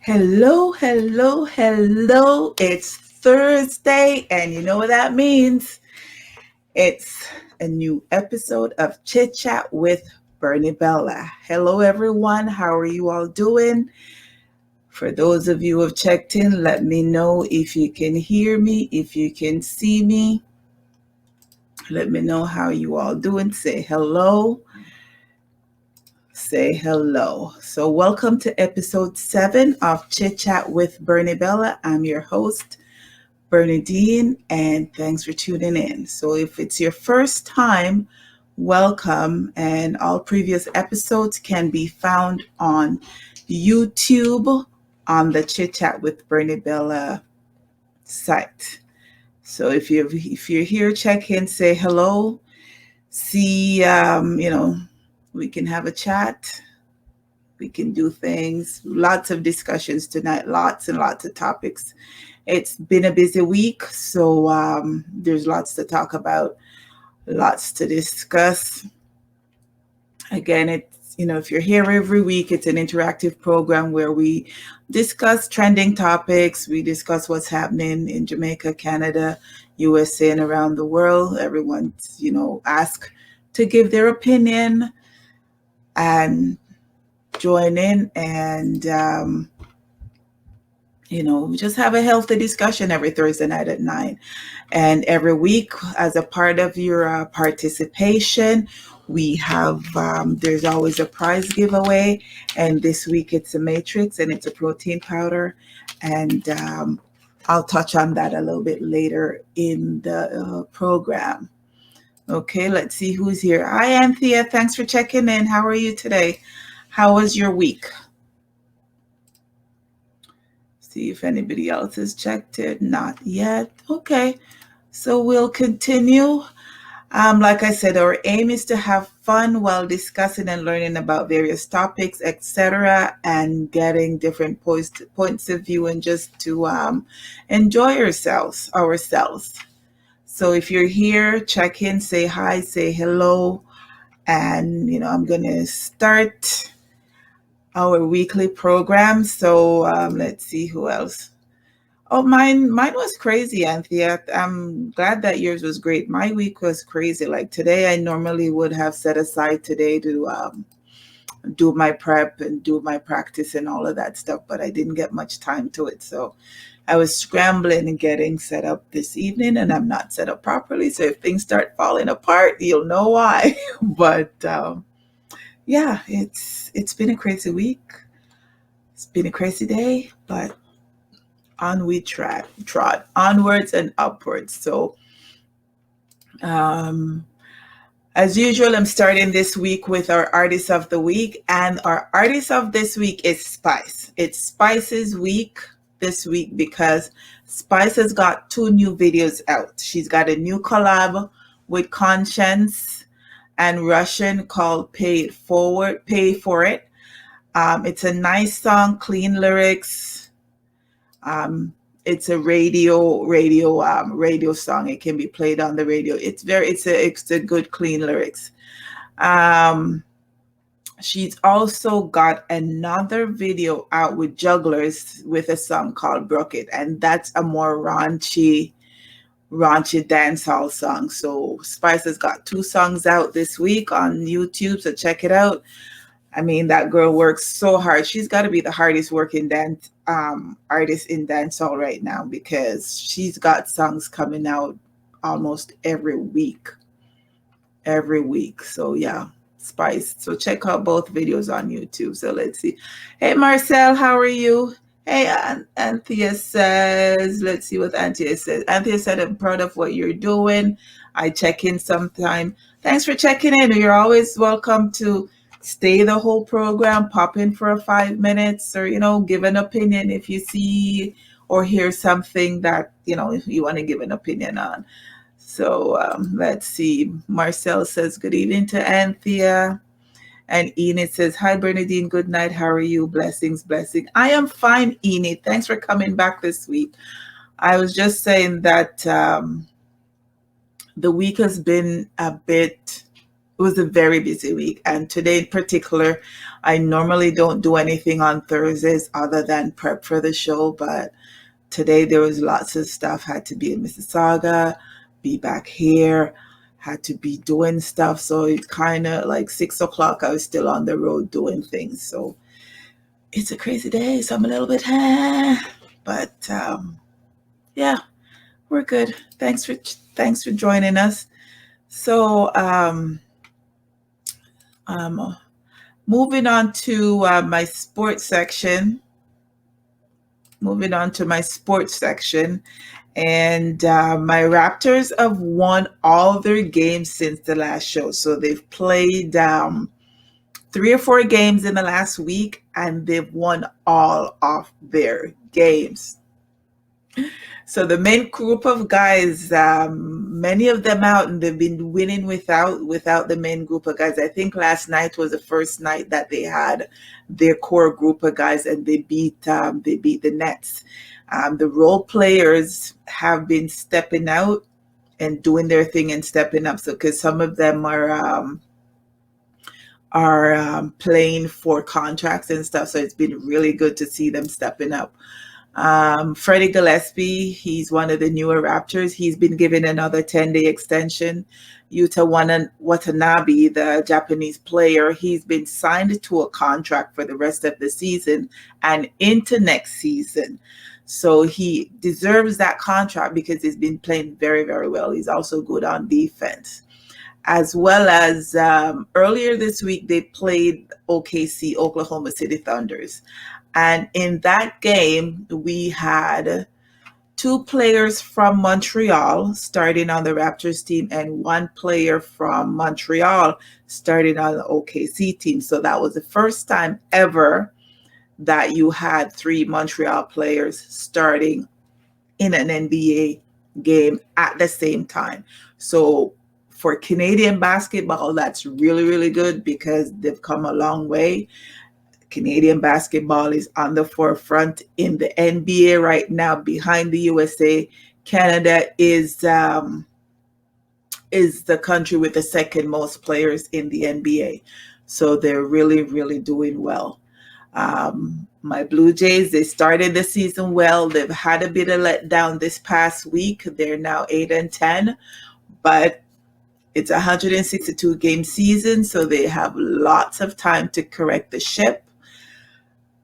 Hello, hello, hello. It's Thursday, and you know what that means? It's a new episode of Chit Chat with Bernie Bella. Hello, everyone. How are you all doing? For those of you who have checked in, let me know if you can hear me, if you can see me. Let me know how you all doing. Say hello. Say hello. So, welcome to episode 7 of Chit Chat with Bernie Bella. I'm your host, Bernadine, and thanks for tuning in. So, if it's your first time, welcome. And all previous episodes can be found on YouTube on the Chit Chat with Bernie Bella site. So, if you're here, check in, say hello, see, we can have a chat. We can do things, lots of discussions tonight, lots and lots of topics. It's been a busy week, so there's lots to talk about, lots to discuss. Again, if you're here every week, it's an interactive program where we discuss trending topics. We discuss what's happening in Jamaica, Canada, USA, and around the world. Everyone's, asked to give their opinion and join in and we just have a healthy discussion every Thursday night at 9. And every week, as a part of your participation, we have, there's always a prize giveaway. And this week it's a matrix and it's a protein powder. And I'll touch on that a little bit later in the program. Okay, let's see who's here. Hi, Anthea. Thanks for checking in. How are you today? How was your week? See if anybody else has checked it. Not yet. Okay. So we'll continue. Like I said, our aim is to have fun while discussing and learning about various topics, etc., and getting different points of view and just to enjoy ourselves. So if you're here, check in, say hi, say hello, and I'm gonna start our weekly program. So let's see who else. Oh, mine was crazy, Anthea. I'm glad that yours was great. My week was crazy. Like today, I normally would have set aside today to do my prep and do my practice and all of that stuff, but I didn't get much time to it. So I was scrambling and getting set up this evening, and I'm not set up properly. So if things start falling apart, you'll know why. But yeah, it's been a crazy week. It's been a crazy day, but on we trod onwards and upwards. So as usual, I'm starting this week with our artist of the week, and our artist of this week is Spice. It's Spice's week this week because Spice has got 2 new videos out. She's got a new collab with Conscience and Russian called Pay For It. It's a nice song, clean lyrics. It's a radio song. It can be played on the radio. It's a good, clean lyrics. She's also got another video out with Jugglers with a song called Broke It, and that's a more raunchy dancehall song. So Spice has got 2 songs out this week on YouTube, so check it out. I mean, that girl works so hard. She's got to be the hardest working dance artist in dancehall right now because she's got songs coming out almost every week. So yeah, Spice. So check out both videos on YouTube. So let's see. Hey, Marcel, how are you? Hey, Anthea says, let's see what Anthea says. Anthea said, I'm proud of what you're doing. I check in sometime. Thanks for checking in. You're always welcome to stay the whole program, pop in for 5 minutes, or give an opinion if you see or hear something that you want to give an opinion on. So let's see. Marcel says good evening to Anthea, and Enid says hi Bernadine, good night, how are you? Blessings. I am fine, Enid. Thanks for coming back this week. I was just saying that the week has been a bit it was a very busy week. And today in particular, I normally don't do anything on Thursdays other than prep for the show, but today there was lots of stuff. Had to be in Mississauga, be back here, had to be doing stuff. So it kind of like 6 o'clock, I was still on the road doing things. So it's a crazy day. So I'm a little bit, but yeah, we're good. Thanks for joining us. So moving on to my sports section. Moving on to my sports section. And my Raptors have won all their games since the last show. So they've played 3 or 4 games in the last week, and they've won all of their games. So the main group of guys, many of them out, and they've been winning without the main group of guys. I think last night was the first night that they had their core group of guys, and they beat the Nets. The role players have been stepping out and doing their thing and stepping up. So because some of them are playing for contracts and stuff, so it's been really good to see them stepping up. Freddie Gillespie, he's one of the newer Raptors. He's been given another 10-day extension. Yuta Watanabe, the Japanese player, he's been signed to a contract for the rest of the season and into next season. So he deserves that contract because he's been playing very, very well. He's also good on defense. As well as earlier this week, they played OKC, Oklahoma City Thunders. And in that game, we had 2 players from Montreal starting on the Raptors team and 1 player from Montreal starting on the OKC team. So that was the first time ever that you had 3 Montreal players starting in an NBA game at the same time. So for Canadian basketball, that's really, really good because they've come a long way. Canadian basketball is on the forefront in the NBA right now, behind the USA. Canada is the country with the second most players in the NBA. So they're really, really doing well. My Blue Jays, they started the season well. They've had a bit of letdown this past week. They're now 8-10, but it's a 162 game season, so they have lots of time to correct the ship.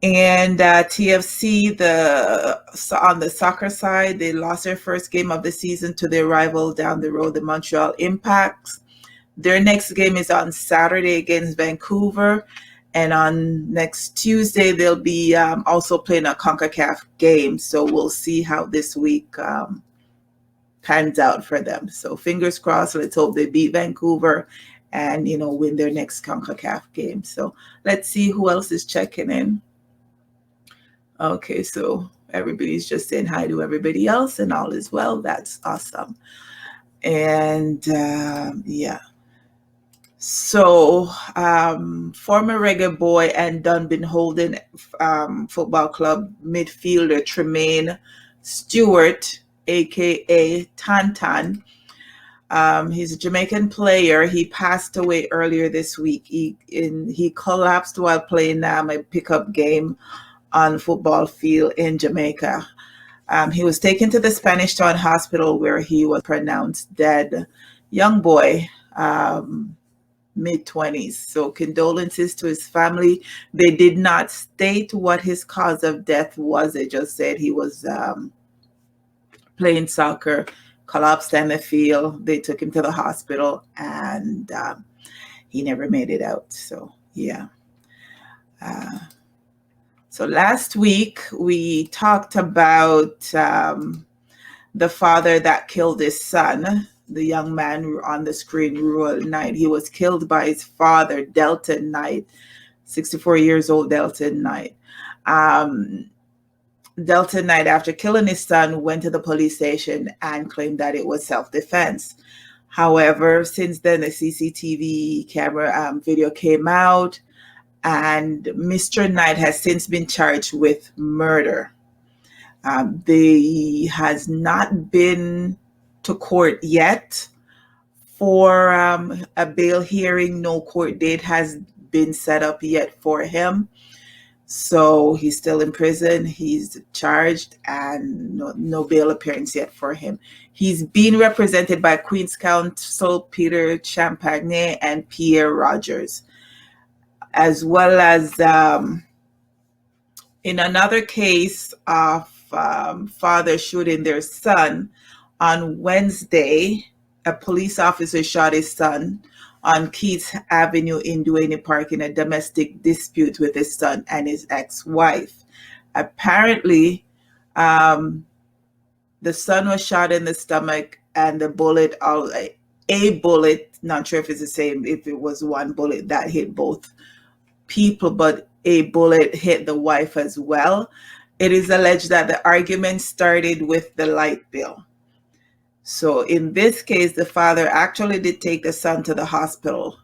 And TFC, on the soccer side, they lost their first game of the season to their rival down the road, the Montreal Impacts. Their next game is on Saturday against Vancouver. And on next Tuesday, they'll be also playing a CONCACAF game. So we'll see how this week pans out for them. So fingers crossed. Let's hope they beat Vancouver and, win their next CONCACAF game. So let's see who else is checking in. Okay, so everybody's just saying hi to everybody else and all is well. That's awesome. And yeah. So former Reggae Boy and Dunbin Holden Football Club midfielder Tremaine Stewart, a.k.a. Tantan, he's a Jamaican player. He passed away earlier this week. He collapsed while playing a pickup game on football field in Jamaica. He was taken to the Spanish Town Hospital where he was pronounced dead. Young boy, mid-20s. So condolences to his family. They did not state what his cause of death was. They just said he was playing soccer, collapsed on the field. They took him to the hospital and he never made it out. So yeah. So last week we talked about the father that killed his son, the young man on the screen, Ruel Knight. He was killed by his father, Delton Knight, 64 years old Delton Knight. Delton Knight, after killing his son, went to the police station and claimed that it was self-defense. However, since then, the CCTV camera video came out, and Mr. Knight has since been charged with murder. They has not been to court yet for a bail hearing. No court date has been set up yet for him. So he's still in prison. He's charged, and no bail appearance yet for him. He's being represented by Queen's Counsel Peter Champagne and Pierre Rogers, as well as in another case of father shooting their son. On Wednesday, a police officer shot his son on Keats Avenue in Duane Park in a domestic dispute with his son and his ex-wife. Apparently, the son was shot in the stomach, and a bullet, not sure if it's the same, if it was one bullet that hit both people, but a bullet hit the wife as well. It is alleged that the argument started with the light bill. So in this case, the father actually did take the son to the hospital.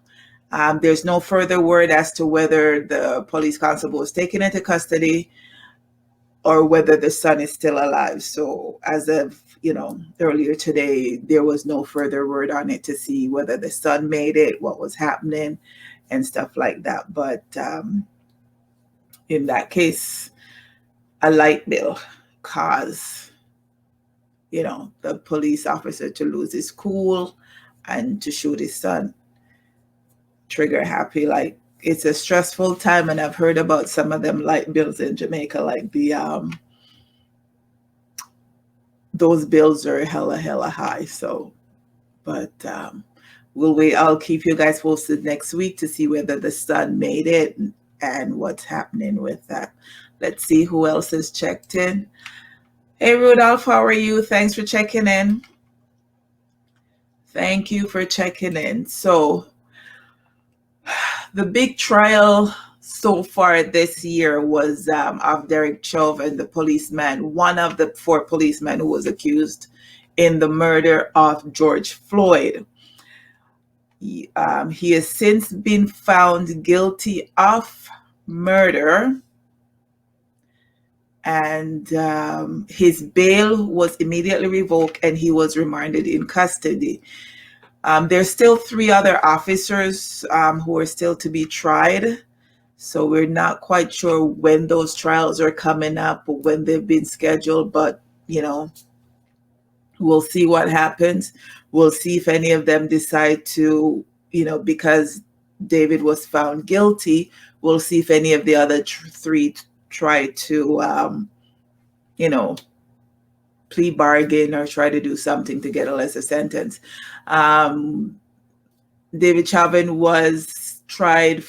There's no further word as to whether the police constable was taken into custody or whether the son is still alive. So as of, earlier today, there was no further word on it to see whether the son made it, what was happening, and stuff like that. But in that case, a light bill caused the police officer to lose his cool and to shoot his son. Trigger happy. Like, it's a stressful time, and I've heard about some of them light bills in Jamaica, like those bills are hella high. So, but we'll wait. I'll keep you guys posted next week to see whether the son made it and what's happening with that. Let's see who else has checked in. Hey, Rudolph, how are you? Thanks for checking in. Thank you for checking in. So the big trial so far this year was of Derek Chauvin, the policeman, one of the 4 policemen who was accused in the murder of George Floyd. He has since been found guilty of murder, and his bail was immediately revoked, and he was remanded in custody. There's still 3 other officers who are still to be tried. So we're not quite sure when those trials are coming up or when they've been scheduled, but, we'll see what happens. We'll see if any of them decide to, because David was found guilty, we'll see if any of the other 3 try to, plea bargain or try to do something to get a lesser sentence. David Chauvin was tried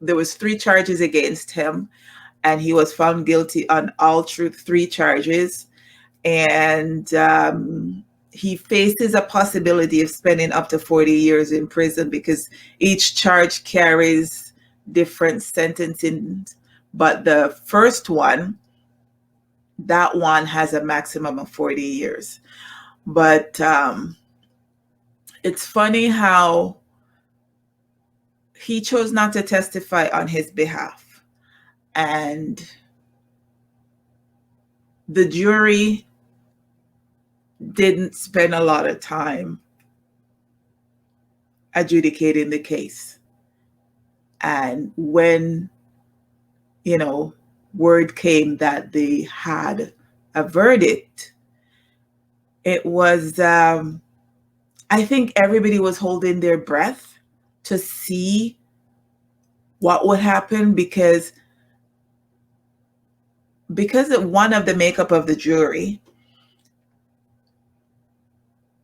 there was 3 charges against him, and he was found guilty on all 3 charges. And he faces a possibility of spending up to 40 years in prison because each charge carries different sentencing. But the first one, that one has a maximum of 40 years. But it's funny how he chose not to testify on his behalf. And the jury didn't spend a lot of time adjudicating the case. And when word came that they had a verdict, it was, I think everybody was holding their breath to see what would happen because of one of the makeup of the jury.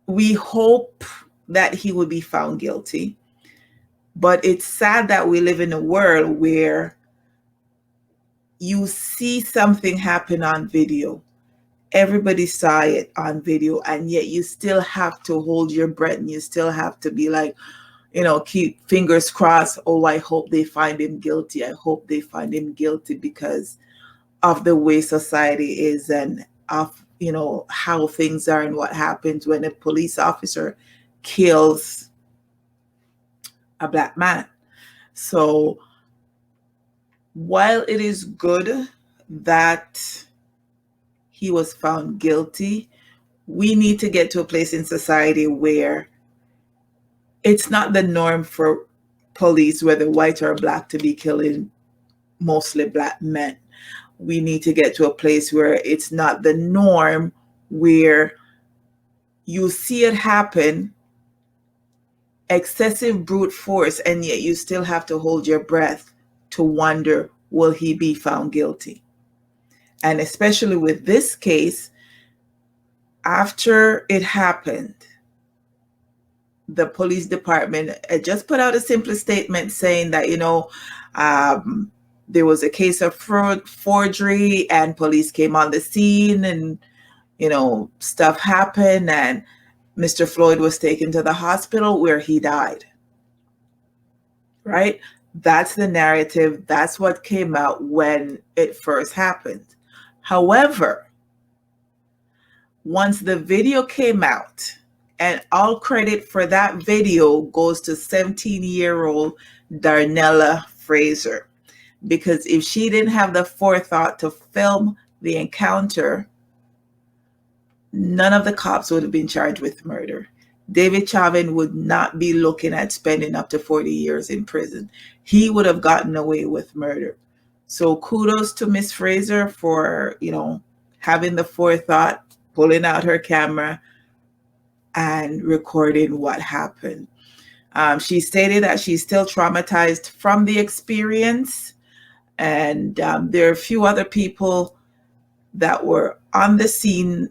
We hope that he would be found guilty, but it's sad that we live in a world where you see something happen on video. Everybody saw it on video, and yet you still have to hold your breath, and you still have to be like, keep fingers crossed. Oh, I hope they find him guilty. I hope they find him guilty because of the way society is and of, how things are and what happens when a police officer kills a Black man. So while it is good that he was found guilty, we need to get to a place in society where it's not the norm for police, whether white or black, to be killing mostly black men. We need to get to a place where it's not the norm, where you see it happen, excessive brute force, and yet you still have to hold your breath to wonder, will he be found guilty? And especially with this case, after it happened, the police department just put out a simple statement saying that, there was a case of forgery, and police came on the scene, and, stuff happened, and Mr. Floyd was taken to the hospital where he died. Right? That's the narrative. That's what came out when it first happened. However, once the video came out, and all credit for that video goes to 17-year-old Darnella Fraser, because if she didn't have the forethought to film the encounter, none of the cops would have been charged with murder. David Chauvin would not be looking at spending up to 40 years in prison. He would have gotten away with murder. So kudos to Miss Fraser for, having the forethought, pulling out her camera and recording what happened. She stated that she's still traumatized from the experience. And there are a few other people that were on the scene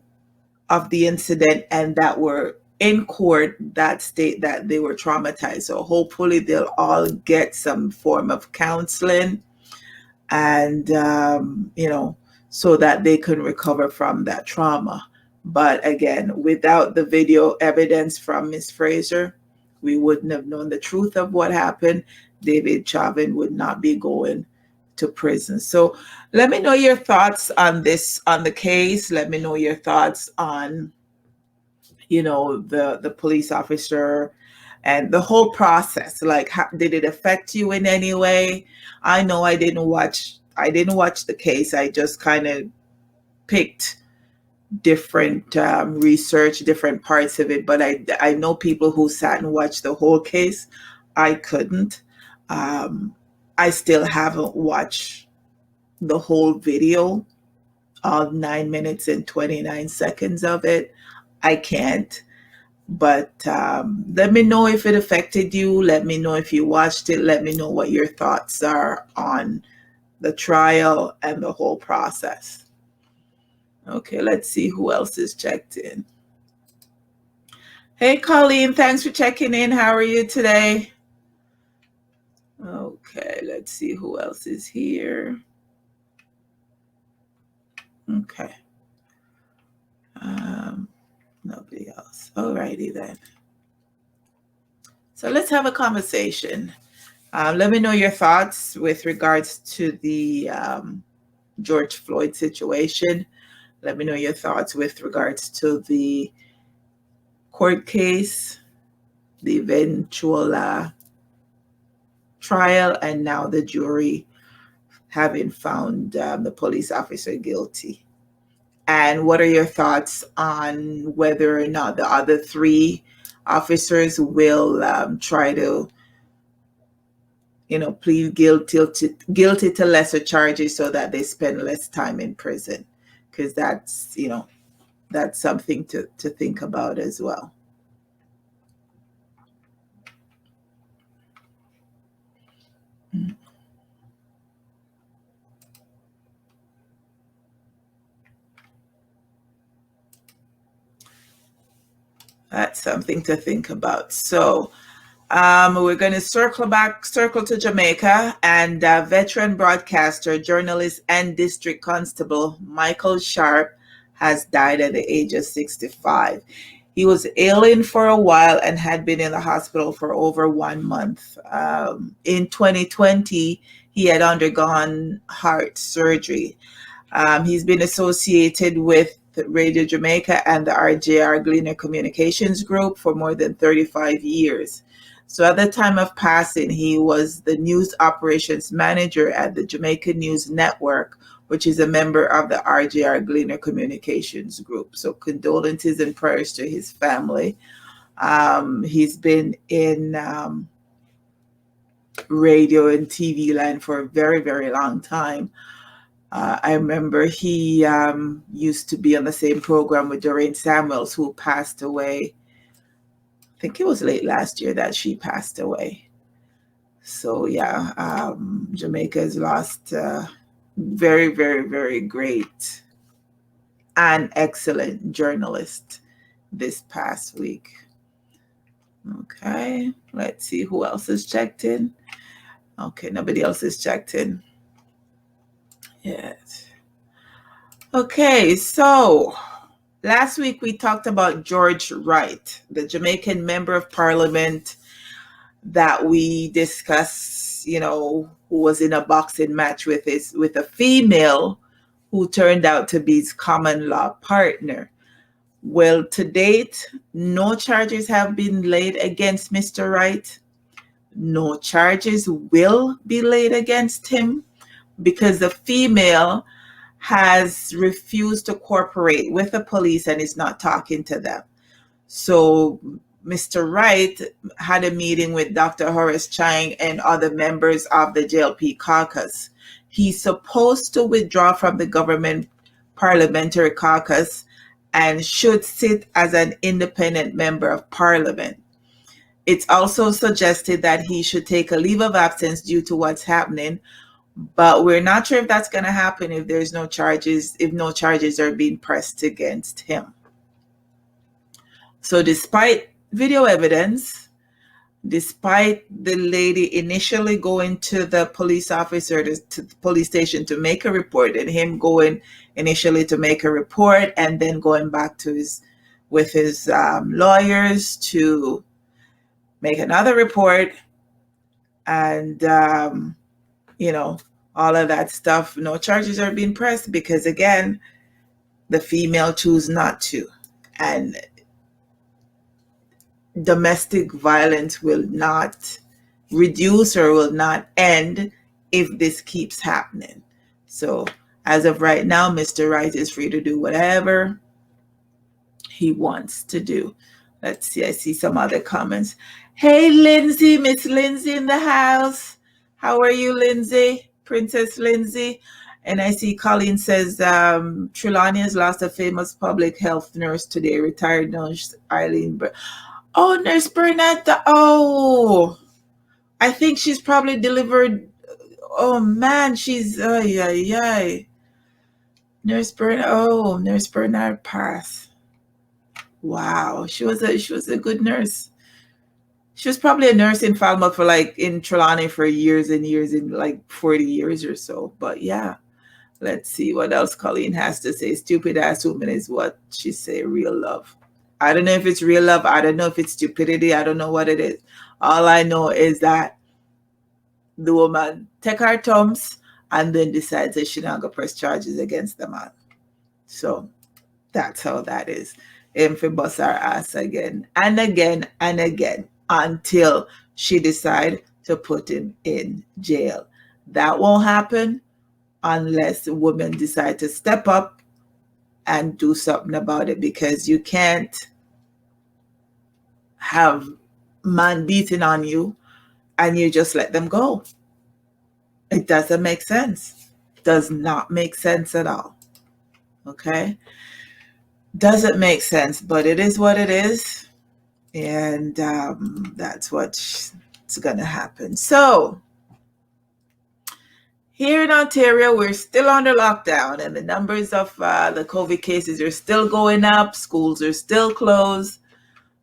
of the incident and that were in court that state that they were traumatized. So hopefully they'll all get some form of counseling, and, so that they can recover from that trauma. But again, without the video evidence from Miss Fraser, we wouldn't have known the truth of what happened. David Chauvin would not be going to prison. So let me know your thoughts on this, on the case. Let me know your thoughts on, the police officer and the whole process. Like, did it affect you in any way? I know I didn't watch the case. I just kind of picked different research, different parts of it. But I know people who sat and watched the whole case. I couldn't. I still haven't watched the whole video, all 9 minutes and 29 seconds of it. I can't. But let me know if it affected you. Let me know if you watched it. Let me know what your thoughts are on the trial and the whole process. Okay, let's see who else is checked in. Hey, Colleen, thanks for checking in. How are you today? Okay, let's see who else is here. Okay. Nobody else. Alrighty then. So let's have a conversation. Let me know your thoughts with regards to the George Floyd situation. Let me know your thoughts with regards to the court case, the eventual trial, and now the jury having found the police officer guilty. And what are your thoughts on whether or not the other three officers will try to, plead guilty to lesser charges so that they spend less time in prison? Because that's something to think about as well. That's something to think about. So we're going to circle to Jamaica, and veteran broadcaster, journalist, and district constable Michael Sharp has died at the age of 65. He was ailing for a while and had been in the hospital for over 1 month. In 2020, he had undergone heart surgery. He's been associated with Radio Jamaica and the RJR Gleaner Communications Group for more than 35 years. So at the time of passing, he was the news operations manager at the Jamaica News Network, which is a member of the RJR Gleaner Communications Group. So condolences and prayers to his family. He's been in radio and TV land for a very, very long time. I remember he used to be on the same program with Doreen Samuels, who passed away. I think it was late last year that she passed away. So yeah, Jamaica has lost very, very, very great and excellent journalist this past week. Okay, let's see who else is checked in. Okay, nobody else is checked in yet. Okay, so last week we talked about George Wright, the Jamaican member of parliament that we discussed, who was in a boxing match with a female who turned out to be his common law partner. Well, to date, no charges have been laid against Mr. Wright. No charges will be laid against him because the female has refused to cooperate with the police and is not talking to them. So Mr. Wright had a meeting with Dr. Horace Chang and other members of the JLP caucus. He's supposed to withdraw from the government parliamentary caucus and should sit as an independent member of parliament. It's also suggested that he should take a leave of absence due to what's happening, but we're not sure if that's going to happen if no charges are being pressed against him. So despite video evidence, despite the lady initially going to the police officer to the police station to make a report, and him going initially to make a report and then going back to his lawyers to make another report, and all of that stuff, no charges are being pressed because, again, the female choose not to. And domestic violence will not reduce or will not end if this keeps happening. So as of right now, Mr. Wright is free to do whatever he wants to do. Let's see, I see some other comments. Hey, Lindsay, Miss Lindsay in the house. How are you, Lindsay? Princess Lindsay. And I see Colleen says, Trelawney has lost a famous public health nurse today, retired nurse Eileen. Oh, Nurse Bernetta. Oh, I think she's probably delivered. Oh, man, she's, Nurse Bernard. Oh, Nurse Bernard passed. Wow, she was a good nurse. She was probably a nurse in Falmouth in Trelawney for years and years, in 40 years or so. But yeah, let's see what else Colleen has to say. Stupid ass woman is what she say. Real love. I don't know if it's real love. I don't know if it's stupidity. I don't know what it is. All I know is that the woman take her thumbs and then decides that she's not going to press charges against the man. So that's how that is. Him for bust her ass again and again and again until she decide to put him in jail. That won't happen unless women decide to step up and do something about it, because you can't have man beating on you and you just let them go. It doesn't make sense. Does not make sense at all. Okay? Doesn't make sense, but it is what it is. And that's what's going to happen. So here in Ontario, we're still under lockdown, and the numbers of the COVID cases are still going up. Schools are still closed.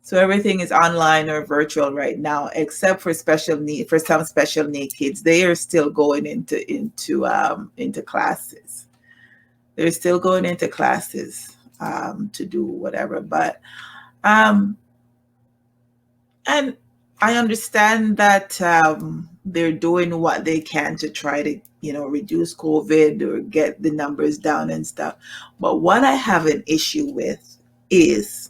So everything is online or virtual right now, except for some special need kids. They are still going into classes. They're still going into classes to do whatever. But and I understand that they're doing what they can to try to reduce COVID or get the numbers down and stuff. But what I have an issue with is,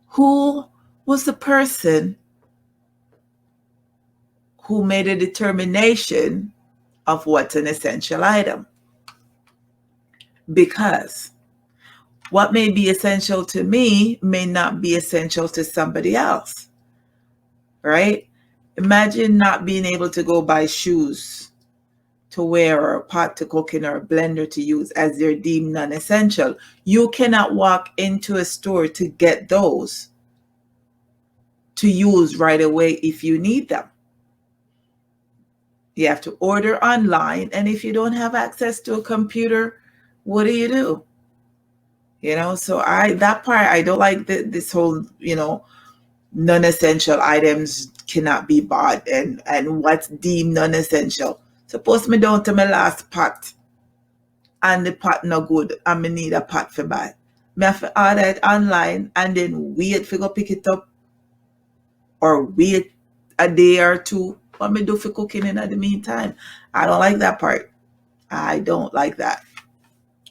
who was the person who made a determination of what's an essential item? Because What may be essential to me may not be essential to somebody else, right? Imagine not being able to go buy shoes to wear or a pot to cook in or a blender to use as they're deemed non-essential. You cannot walk into a store to get those to use right away if you need them. You have to order online, and if you don't have access to a computer, what do? So that part I don't like this whole, non-essential items cannot be bought and what's deemed non-essential. Suppose me down to my last pot and the pot no good and me need a pot for buy. Me have to order it online and then wait for go pick it up or wait a day or two. What me do for cooking in the meantime? I don't like that part. I don't like that.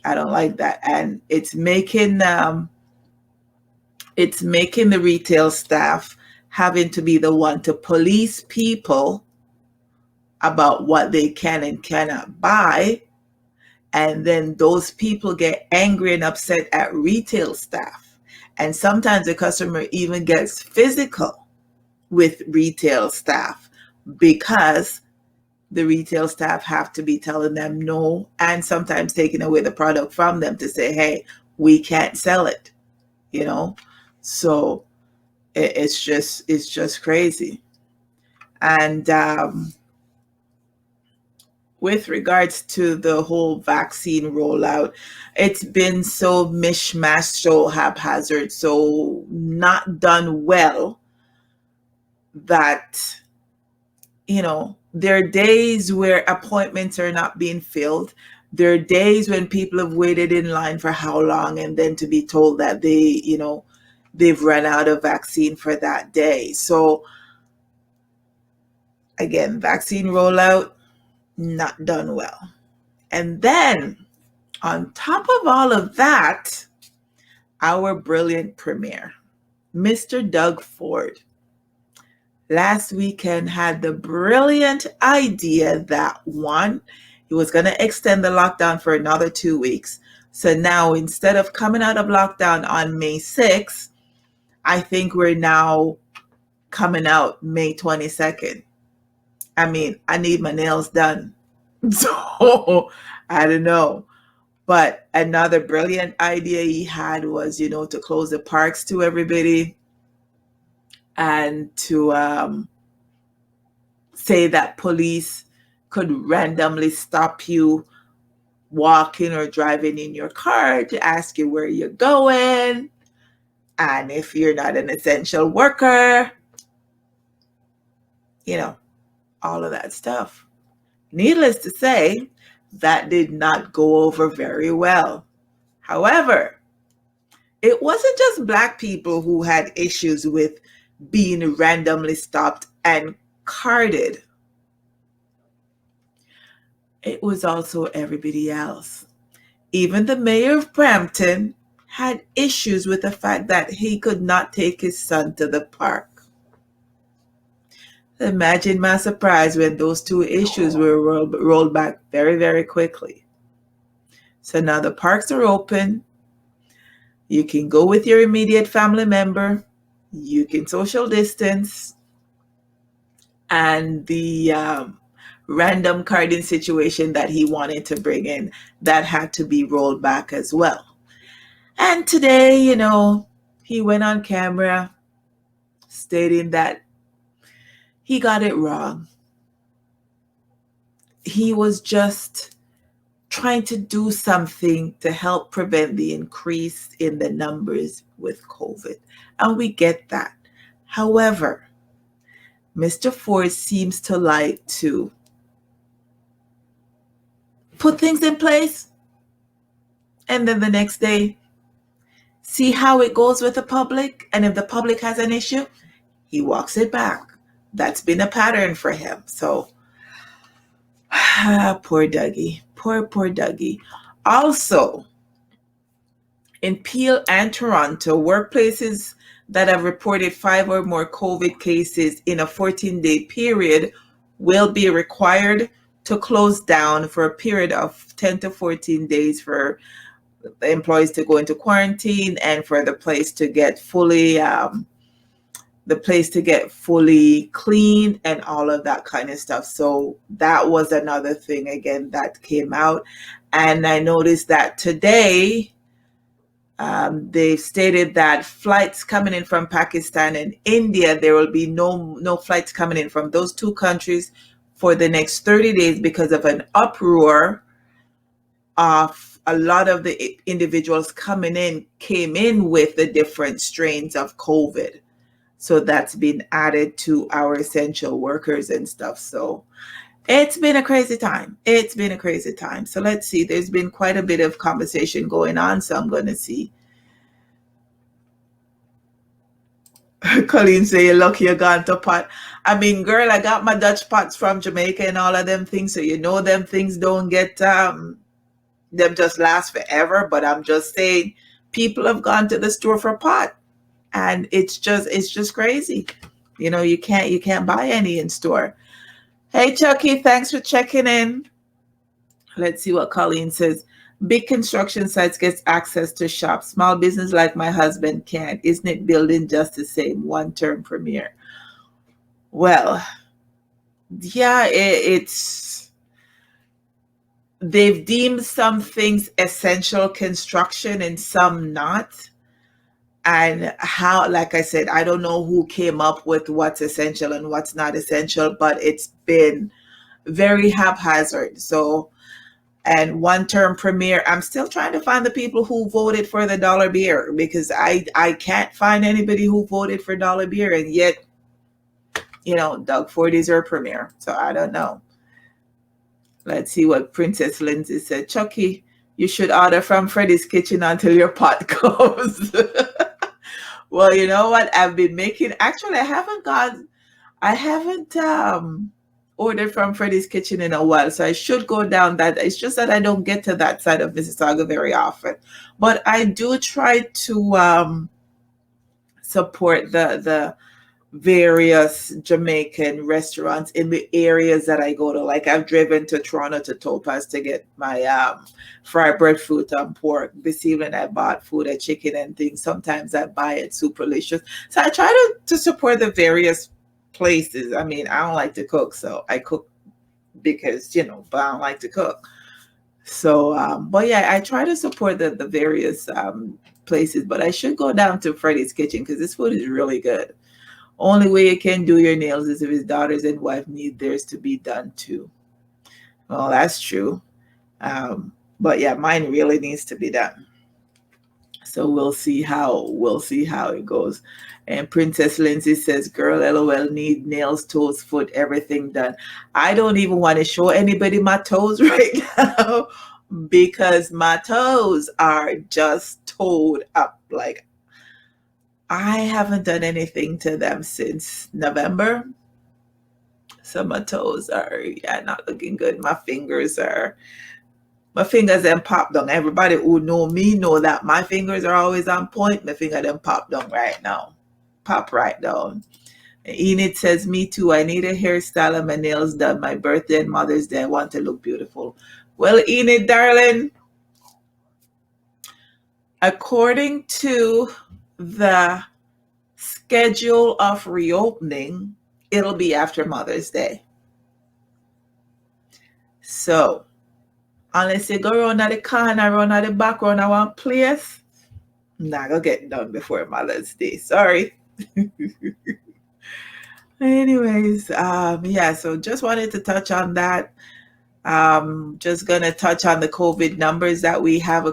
I don't like that. And it's making the retail staff having to be the one to police people about what they can and cannot buy. And then those people get angry and upset at retail staff. And sometimes the customer even gets physical with retail staff because the retail staff have to be telling them no and sometimes taking away the product from them to say, hey, we can't sell it, So it's just crazy. And with regards to the whole vaccine rollout, it's been so mishmash, so haphazard, so not done well that, there are days where appointments are not being filled. There are days when people have waited in line for how long and then to be told that they've run out of vaccine for that day. So again, vaccine rollout, not done well. And then on top of all of that, our brilliant premier, Mr. Doug Ford, last weekend had the brilliant idea that one, he was going to extend the lockdown for another 2 weeks. So now instead of coming out of lockdown on May 6th, I think we're now coming out May 22nd. I mean, I need my nails done. So I don't know. But another brilliant idea he had was, to close the parks to everybody and to say that police could randomly stop you walking or driving in your car to ask you where you're going. And if you're not an essential worker, all of that stuff. Needless to say, that did not go over very well. However, it wasn't just Black people who had issues with being randomly stopped and carded. It was also everybody else. Even the mayor of Brampton had issues with the fact that he could not take his son to the park. Imagine my surprise when those two issues were rolled back very, very quickly. So now the parks are open. You can go with your immediate family member. You can social distance. And the random carding situation that he wanted to bring in, that had to be rolled back as well. And today, he went on camera stating that he got it wrong. He was just trying to do something to help prevent the increase in the numbers with COVID. And we get that. However, Mr. Ford seems to like to put things in place and then the next day see how it goes with the public. And if the public has an issue, he walks it back. That's been a pattern for him. So, poor Dougie. Poor Dougie. Also, in Peel and Toronto, workplaces that have reported 5 or more COVID cases in a 14-day period will be required to close down for a period of 10 to 14 days for the employees to go into quarantine and for the place to get fully cleaned and all of that kind of stuff. So that was another thing again that came out. And I noticed that today they've stated that flights coming in from Pakistan and India, there will be no flights coming in from those two countries for the next 30 days because of an uproar of a lot of the individuals came in with the different strains of COVID. So that's been added to our essential workers and stuff. So it's been a crazy time. It's been a crazy time. So let's see. There's been quite a bit of conversation going on. So I'm going to see. Colleen say you're lucky you gone to pot. I mean, girl, I got my Dutch pots from Jamaica and all of them things. So you know them things don't get them just last forever. But I'm just saying people have gone to the store for pot. And it's just crazy. You know, you can't buy any in store. Hey Chucky, thanks for checking in. Let's see what Colleen says. Big construction sites gets access to shops. Small business like my husband can't. Isn't it building just the same? One-term premier. Well, yeah, it's they've deemed some things essential construction and some not. And how, like I said, I don't know who came up with what's essential and what's not essential, but it's been very haphazard. So, and one-term premier, I'm still trying to find the people who voted for the dollar beer because I can't find anybody who voted for dollar beer. And yet, you know, Doug Ford is our premier. So I don't know. Let's see what Princess Lindsay said. Chucky, you should order from Freddy's Kitchen until your pot goes. Well, you know what? I've been making, actually, I haven't ordered from Freddy's Kitchen in a while. So I should go down that. It's just that I don't get to that side of Mississauga very often. But I do try to support the various Jamaican restaurants in the areas that I go to. Like I've driven to Toronto to Topaz to get my fried breadfruit and pork. This evening I bought food and chicken and things. Sometimes I buy it Superlicious. So I try to support the various places. I mean, I don't like to cook, so I cook because, you know, but I don't like to cook. So, but yeah, I try to support the various places, but I should go down to Freddy's Kitchen because this food is really good. Only way you can do your nails is if his daughters and wife need theirs to be done too. Well, that's true. But yeah, mine really needs to be done. So we'll see how it goes. And Princess Lindsay says, girl, LOL, need nails, toes, foot, everything done. I don't even want to show anybody my toes right now because my toes are just toed up. Like I haven't done anything to them since November. So my toes are not looking good. My fingers and pop down. Everybody who know me know that my fingers are always on point. My finger them pop down right now. Pop right down. And Enid says, me too. I need a hairstyle and my nails done. My birthday and Mother's Day. I want to look beautiful. Well, Enid, darling, according to the schedule of reopening, it'll be after Mother's Day. So, unless you go around at the corner, around at the back, around at one place, not gonna get done before Mother's Day. Sorry. Anyways, yeah, so just wanted to touch on that. Just gonna touch on the COVID numbers that we have,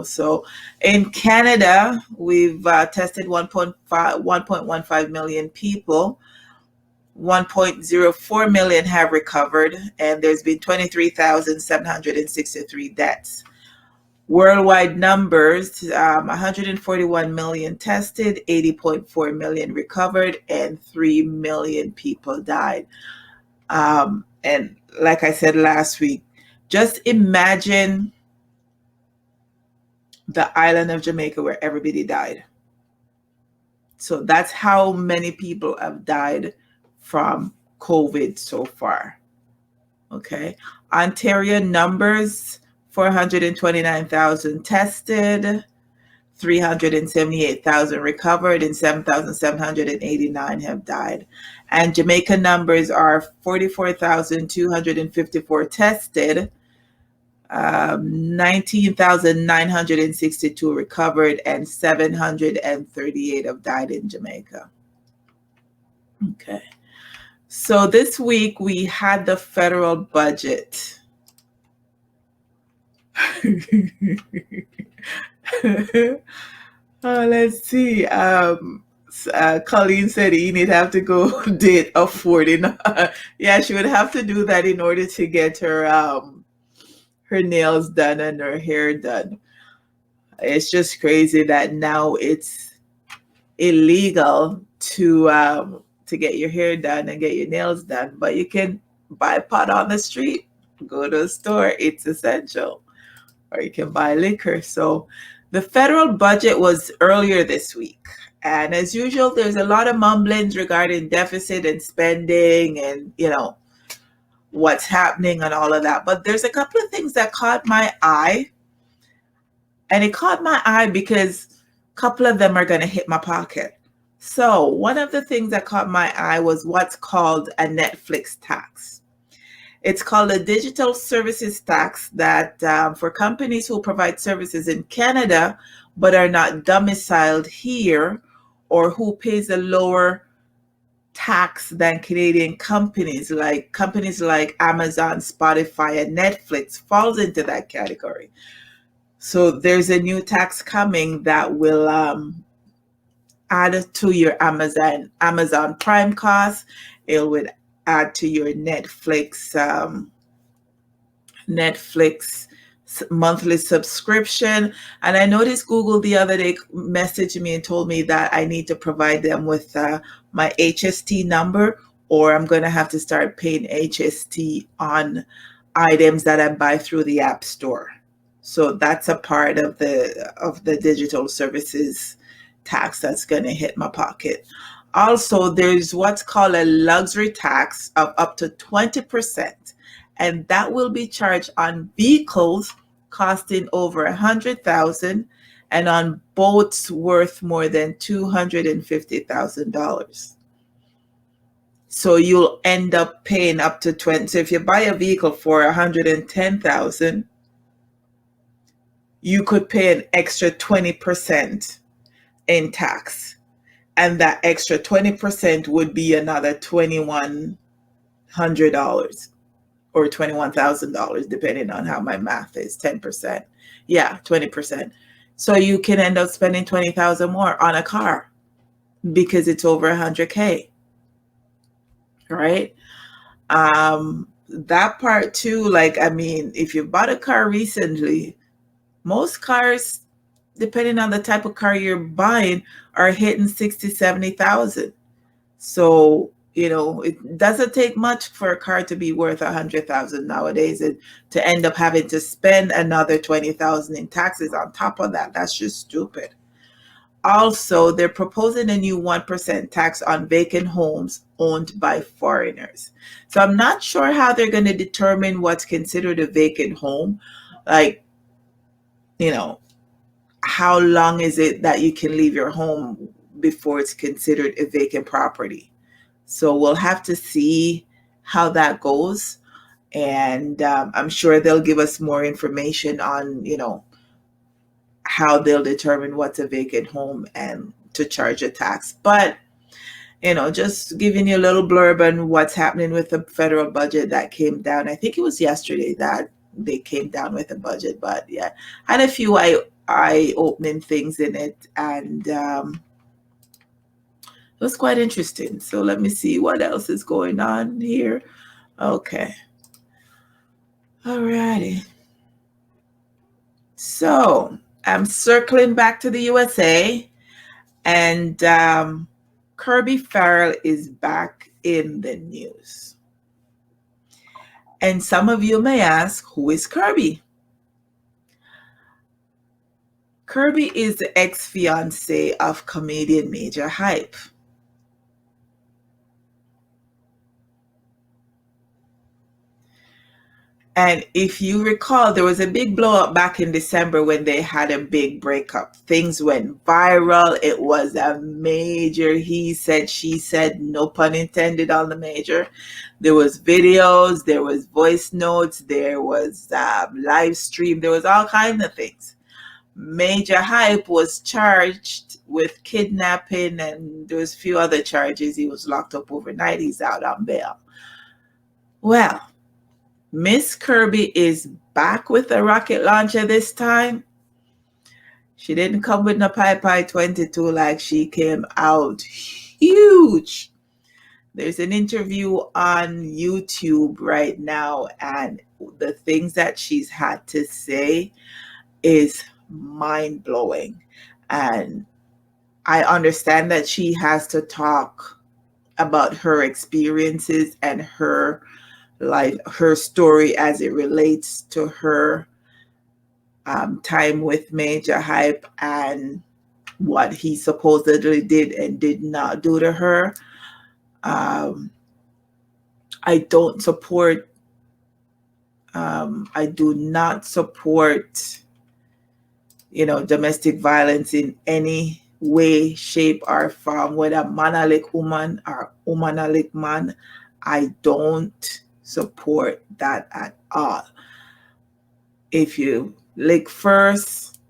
so in Canada, we've tested 1.15 million people. 1.04 million have recovered, and there's been 23,763 deaths. Worldwide numbers, 141 million tested, 80.4 million recovered, and 3 million people died. And like I said last week, just imagine the island of Jamaica where everybody died. So that's how many people have died from COVID so far. Okay. Ontario numbers, 429,000 tested, 378,000 recovered, and 7,789 have died. And Jamaica numbers are 44,254 tested, 19,962 recovered, and 738 have died in Jamaica. Okay. So this week we had the federal budget. Let's see. Colleen said Enid have to go date a 40. Yeah, she would have to do that in order to get her nails done and her hair done. It's just crazy that now it's illegal to get your hair done and get your nails done, but you can buy pot on the street, go to a store, it's essential, or you can buy liquor. So the federal budget was earlier this week, and as usual, there's a lot of mumblings regarding deficit and spending and what's happening and all of that. But there's a couple of things that caught my eye, and it caught my eye because a couple of them are going to hit my pocket. So one of the things that caught my eye was what's called a Netflix tax. It's called a digital services tax that for companies who provide services in Canada but are not domiciled here, or who pays a lower tax than Canadian companies like Amazon, Spotify, and Netflix falls into that category. So there's a new tax coming that will add to your Amazon Prime cost. It would add to your Netflix monthly subscription. And I noticed Google the other day messaged me and told me that I need to provide them with my HST number, or I'm going to have to start paying HST on items that I buy through the App Store. So that's a part of the digital services tax that's going to hit my pocket. Also, there's what's called a luxury tax of up to 20%, and that will be charged on vehicles costing over $100,000 and on boats worth more than $250,000. So you'll end up paying up to 20. So if you buy a vehicle for $110,000, you could pay an extra 20% in tax. And that extra 20% would be another $2,100 or $21,000, depending on how my math is. 10%. Yeah, 20%. So you can end up spending $20,000 more on a car because it's over $100K. Right? That part too, if you bought a car recently, most cars, depending on the type of car you're buying, are hitting 60, 70,000. So, it doesn't take much for a car to be worth 100,000 nowadays, and to end up having to spend another 20,000 in taxes on top of that. That's just stupid. Also, they're proposing a new 1% tax on vacant homes owned by foreigners. So I'm not sure how they're going to determine what's considered a vacant home. How long is it that you can leave your home before it's considered a vacant property? So we'll have to see how that goes. And I'm sure they'll give us more information on, how they'll determine what's a vacant home and to charge a tax. But, just giving you a little blurb on what's happening with the federal budget that came down. I think it was yesterday that they came down with a budget, but yeah, had a few eye-opening things in it, and it was quite interesting. So let me see what else is going on here. Okay. Alrighty. So I'm circling back to the USA, and Kirby Farrell is back in the news. And some of you may ask, who is Kirby? Kirby is the ex-fiance of comedian Majah Hype. And if you recall, there was a big blow up back in December when they had a big breakup. Things went viral. It was a major he said, she said, no pun intended on the major. There was videos, there was voice notes, there was live stream, there was all kinds of things. Major Hype was charged with kidnapping, and there was a few other charges. He was locked up overnight. He's out on bail. Well, Miss Kirby is back with a rocket launcher this time. She didn't come with no Pi 22 like she came out huge. There's an interview on YouTube right now, and the things that she's had to say is mind-blowing. And I understand that she has to talk about her experiences and her life, her story as it relates to her time with Majah Hype and what he supposedly did and did not do to her. I don't support, I do not support, domestic violence in any way, shape, or form, whether man like woman or woman like man. I don't support that at all. If you lick first,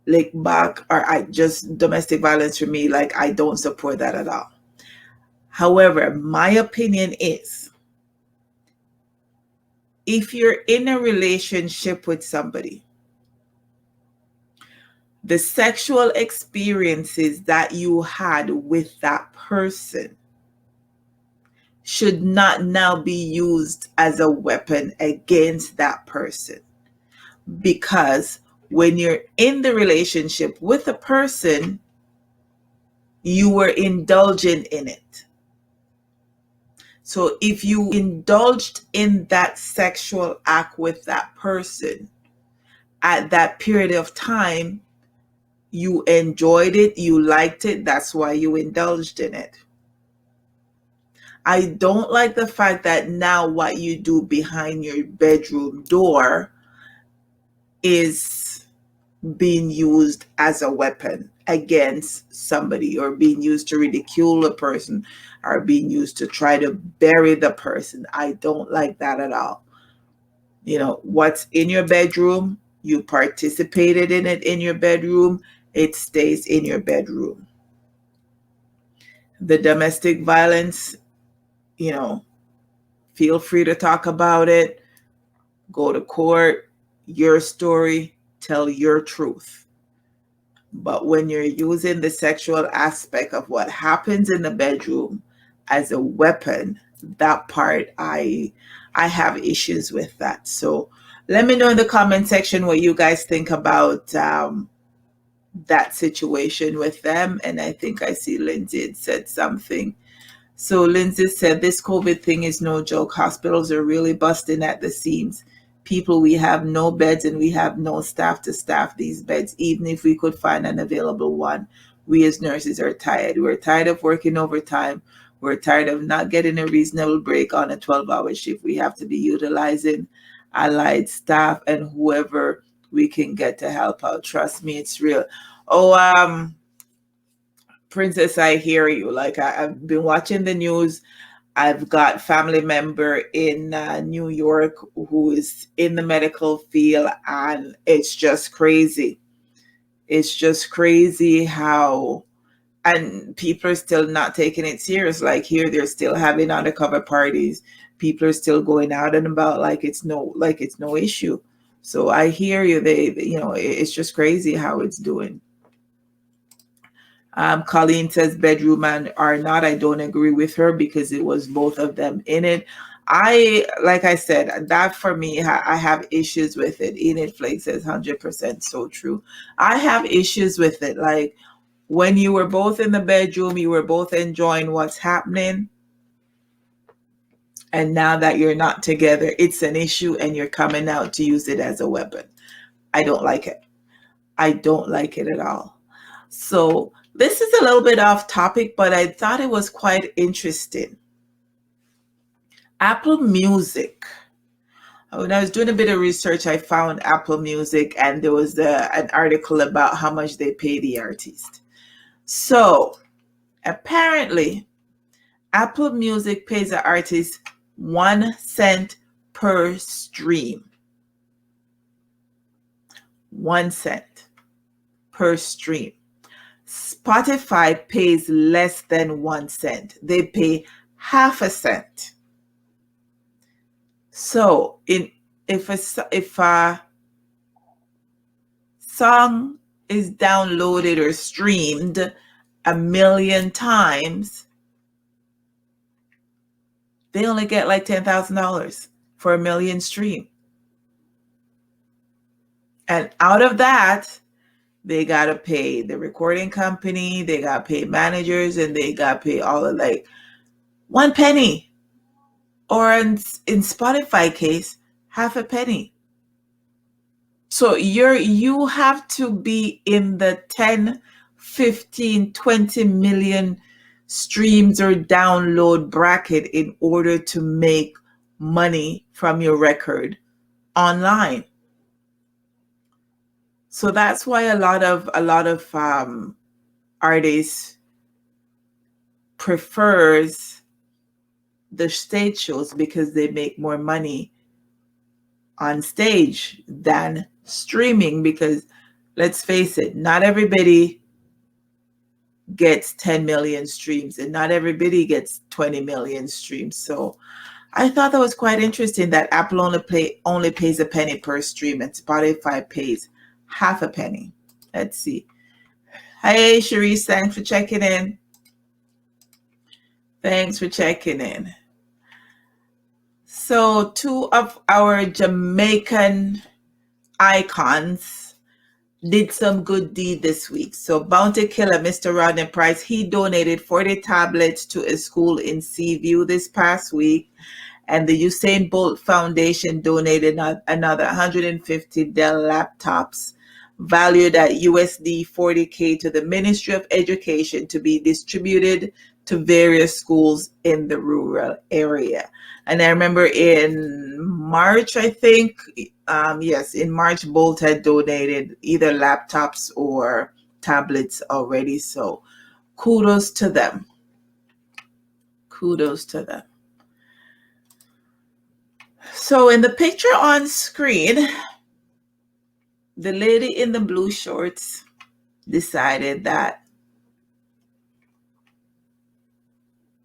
lick back, or I just domestic violence for me, like I don't support that at all. However, my opinion is if you're in a relationship with somebody, the sexual experiences that you had with that person should not now be used as a weapon against that person. Because when you're in the relationship with a person, you were indulging in it. So if you indulged in that sexual act with that person at that period of time, you enjoyed it, you liked it, that's why you indulged in it. I don't like the fact that now what you do behind your bedroom door is being used as a weapon against somebody, or being used to ridicule a person, or being used to try to bury the person. I don't like that at all. What's in your bedroom, you participated in it in your bedroom, it stays in your bedroom. The domestic violence, feel free to talk about it, go to court, your story, tell your truth. But when you're using the sexual aspect of what happens in the bedroom as a weapon, that part I have issues with that. So let me know in the comment section what you guys think about that situation with them. And I think I see Lindsay had said something. So Lindsay said, this COVID thing is no joke. Hospitals are really busting at the seams. People, we have no beds and we have no staff to staff these beds. Even if we could find an available one, we as nurses are tired. We're tired of working overtime. We're tired of not getting a reasonable break on a 12-hour shift. We have to be utilizing allied staff and whoever we can get to help out. Trust me, it's real. Oh, Princess, I hear you. Like I've been watching the news. I've got family member in New York who is in the medical field, and it's just crazy. It's just crazy how, and people are still not taking it serious. Like here, they're still having undercover parties. People are still going out and about like it's no issue. So I hear you. It's just crazy how it's doing. Colleen says bedroom and are not. I don't agree with her because it was both of them in it. Like I said, that for me, I have issues with it. Enid Flake says 100% so true. I have issues with it. Like when you were both in the bedroom, you were both enjoying what's happening. And now that you're not together, it's an issue and you're coming out to use it as a weapon. I don't like it. I don't like it at all. So this is a little bit off topic, but I thought it was quite interesting. Apple Music When I was doing a bit of research, I found Apple Music, and there was an article about how much they pay the artist. So apparently, Apple Music pays the artist 1 cent per stream. 1 cent per stream. Spotify pays less than 1 cent. They pay half a cent. So if a song is downloaded or streamed 1,000,000 times, they only get like $10,000 for 1,000,000 stream. And out of that, they got to pay the recording company, they got to pay managers, and they got to pay all of like 1 penny. Or in Spotify case, half a penny. So you have to be in the 10, 15, 20 million streams or download bracket in order to make money from your record online. So that's why a lot of artists prefers the stage shows, because they make more money on stage than streaming. Because let's face it, not everybody gets 10 million streams, and not everybody gets 20 million streams. So I thought that was quite interesting that Apple only pays a penny per stream, and Spotify pays half a penny. Let's see. Hey, Sharice, thanks for checking in. Thanks for checking in. So 2 of our Jamaican icons did some good deed this week. So Bounty Killer, Mr. Rodney Price, he donated 40 tablets to a school in Seaview this past week. And the Usain Bolt Foundation donated another 150 Dell laptops valued at USD 40K to the Ministry of Education to be distributed to various schools in the rural area. And I remember in March, I think, in March, Bolt had donated either laptops or tablets already. So kudos to them. Kudos to them. So in the picture on screen, the lady in the blue shorts decided that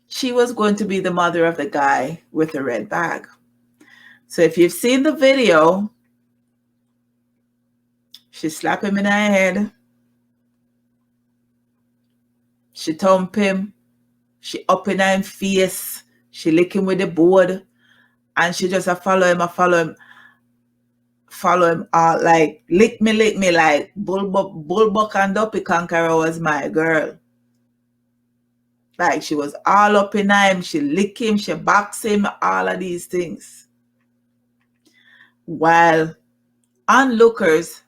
she was going to be the mother of the guy with the red bag. So if you've seen the video, she slapped him in her head. She thump him. She up in him face. She lick him with the board. And she just follow him like lick me like Bullbuck and Duppy Conqueror was my girl. Like she was all up in him. She lick him, she box him, all of these things. While onlookers,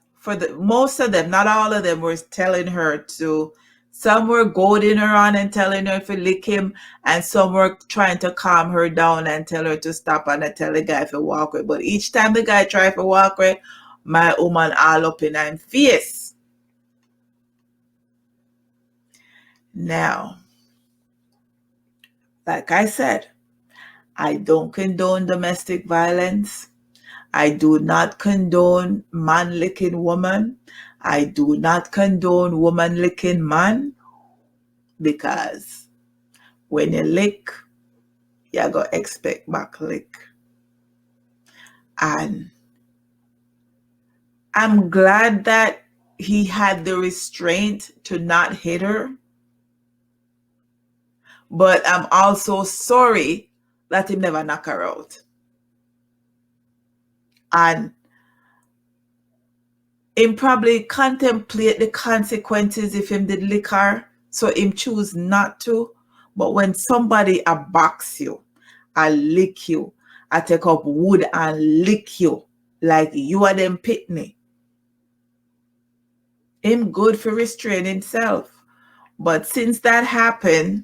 most of them, not all of them, were telling her to. Some were goading her on and telling her to lick him, and some were trying to calm her down and tell her to stop and tell the guy to walk away. But each time the guy tried to walk away, my woman all up in him face. Now, like I said, I don't condone domestic violence. I do not condone man licking woman. I do not condone woman licking man, because when you lick, you go expect back lick. And I'm glad that he had the restraint to not hit her. But I'm also sorry that he never knock her out. And him probably contemplate the consequences if him did lick her, so him choose not to. But when somebody a box you, a lick you, a take up wood and lick you like you are them pitney, him good for restrain himself. But since that happened,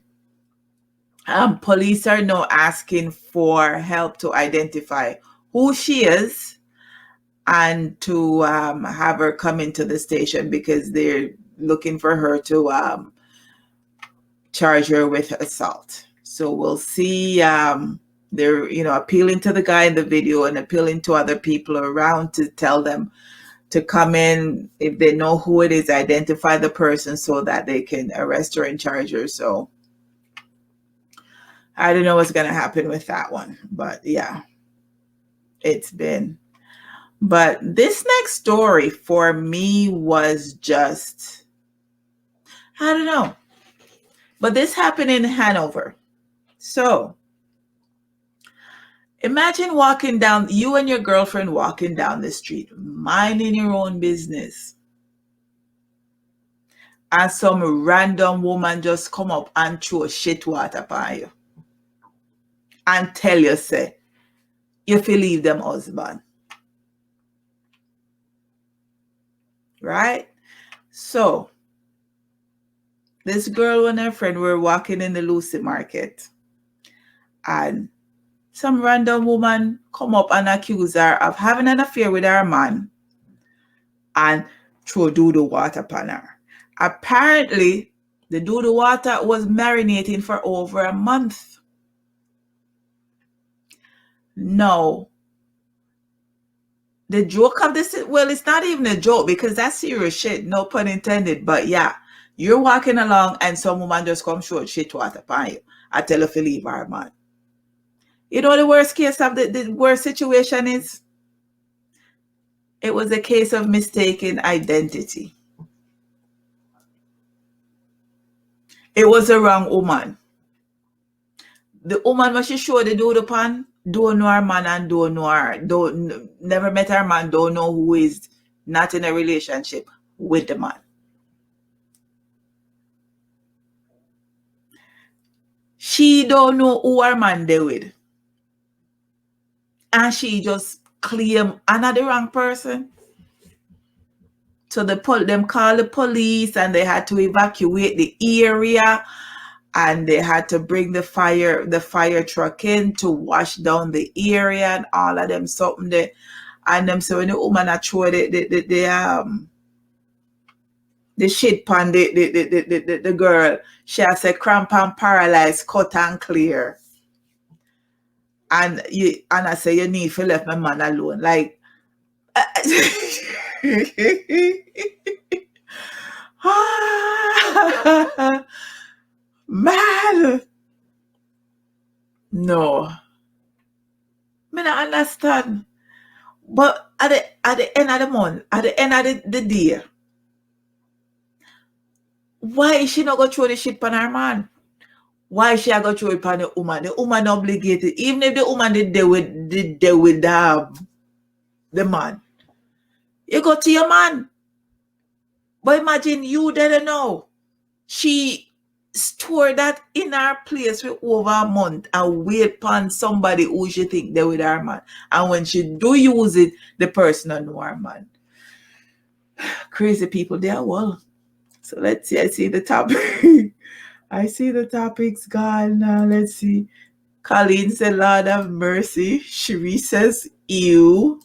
police are now asking for help to identify who she is and to have her come into the station because they're looking for her to charge her with assault. So we'll see. They're appealing to the guy in the video and appealing to other people around to tell them to come in if they know who it is, identify the person so that they can arrest her and charge her. So I don't know what's going to happen with that one, but yeah, it's been. But this next story for me was just, I don't know. But this happened in Hanover. So imagine you and your girlfriend walking down the street, minding your own business. And some random woman just come up and throw shit water upon you. And tell you, say, you feel leave them husband. Right? So this girl and her friend were walking in the Lucy market. And some random woman come up and accuse her of having an affair with her man and throw doodle water upon her. Apparently, the doodle water was marinating for over a month. No. The joke of this, well, it's not even a joke because that's serious shit, no pun intended. But yeah, you're walking along and some woman just come short shit water upon you. I tell her to leave her man. You know the worst case of the worst situation is? It was a case of mistaken identity. It was the wrong woman. The woman when she showed the dude upon, don't know her man and don't know her, never met her man, don't know who is not in a relationship with the man. She don't know who her man there with. And she just claim another wrong person. So them call the police and they had to evacuate the area and they had to bring the fire truck in to wash down the area and all of them something there. And them so when the woman had throw the shit pan the girl, she has said cramp and paralyzed, cut and clear. And I say you need to leave my man alone. Like man, no, me not understand. But at the end of the month, at the end of the day, why is she not going to throw the shit on her man? Why is she going to throw it on the woman? The woman obligated, even if the woman did there with the man, you go to your man. But imagine you didn't know. She stored that in her place for over a month and wait upon somebody who she think they with her man. And when she do use it, the person don't know her man. Crazy people there. Well, so let's see. I see the topic. I see the topics gone now. Let's see. Colleen said, Lord have mercy. Cherie says, ew.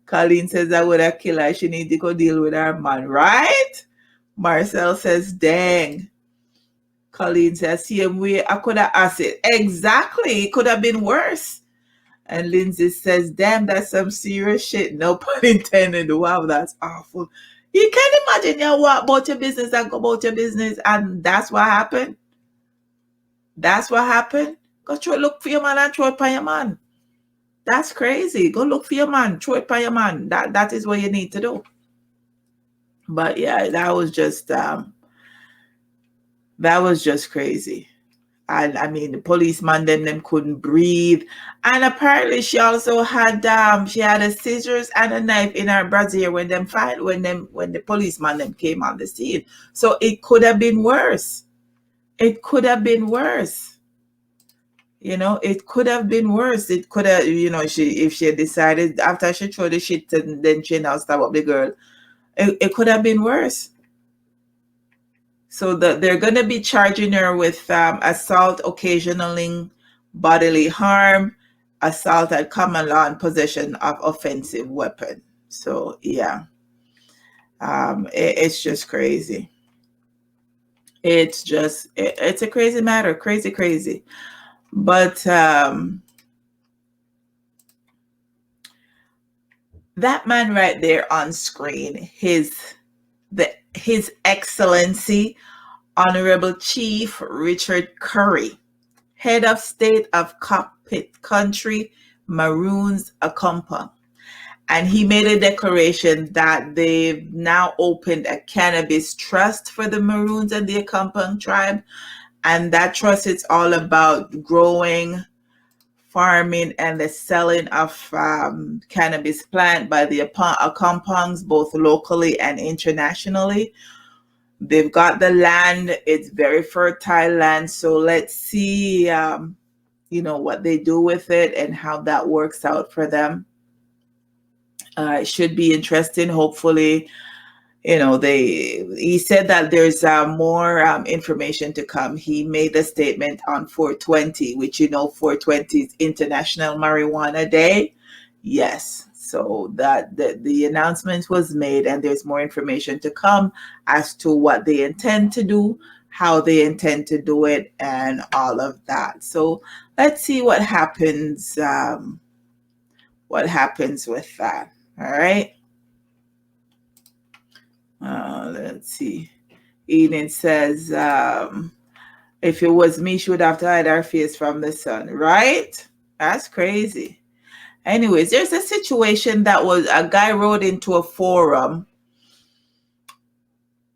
Colleen says, I would have killed her. She need to go deal with her man, right? Marcel says, dang. Colleen says, same way I could have asked it. Exactly. It could have been worse. And Lindsay says, damn, that's some serious shit. No pun intended. Wow, that's awful. You can imagine you walk about your business and go about your business and that's what happened. That's what happened. Go try look for your man and throw it by your man. That's crazy. Go look for your man, throw it by your man. That is what you need to do. But yeah, that was just crazy. And I mean, the policeman them couldn't breathe. And apparently she also had she had a scissors and a knife in her brassiere when the policeman them came on the scene. So it could have been worse. It could have been worse. You know, it could have been worse. It could have, if she had decided after she threw the shit and then she now stab up the girl, it could have been worse. So they're going to be charging her with assault occasioning bodily harm, assault at common law and possession of offensive weapon. So yeah, it's just crazy. It's a crazy matter, crazy. But that man right there on screen, his Excellency Honorable Chief Richard Curry, head of state of Cockpit Country, Maroons Accompany. And he made a declaration that they've now opened a cannabis trust for the Maroons and the Accompany tribe. And that trust is all about growing, farming, and the selling of cannabis plant by the Accompanies, both locally and internationally. They've got the land. It's very fertile land. So let's see, what they do with it and how that works out for them. It should be interesting. Hopefully, he said that there's more information to come. He made a statement on 420, which 420 is International Marijuana Day. Yes, so that the announcement was made, and there's more information to come as to what they intend to do, how they intend to do it, and all of that. So let's see what happens. What happens with that? All right. Let's see. Eden says, if it was me, she would have to hide her face from the sun, right? That's crazy. Anyways, there's a situation that was a guy wrote into a forum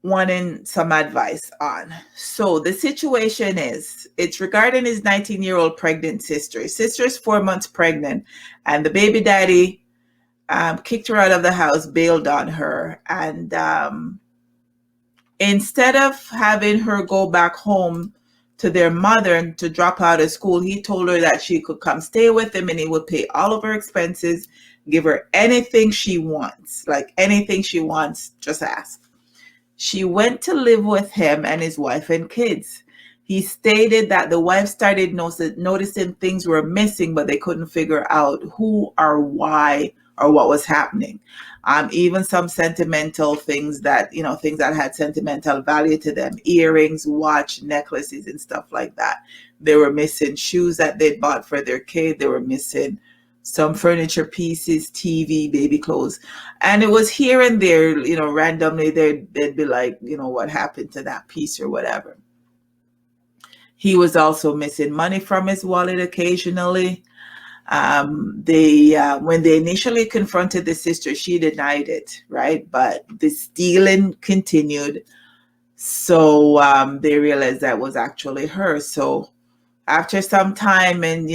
wanting some advice on. So the situation is, it's regarding his 19-year-old pregnant sister. His sister is 4 months pregnant, and the baby daddy kicked her out of the house, bailed on her, and instead of having her go back home to their mother and to drop out of school, he told her that she could come stay with him and he would pay all of her expenses, give her anything she wants. Like anything she wants, just ask. She went to live with him and his wife and kids. He stated that the wife started noticing things were missing, but they couldn't figure out who or why or what was happening. Even some sentimental things that, things that had sentimental value to them, earrings, watch, necklaces, and stuff like that. They were missing shoes that they'd bought for their kid. They were missing some furniture pieces, TV, baby clothes. And it was here and there, randomly they'd be like, what happened to that piece or whatever. He was also missing money from his wallet occasionally. When they initially confronted the sister, she denied it, right? But the stealing continued. So they realized that was actually her. So after some time and,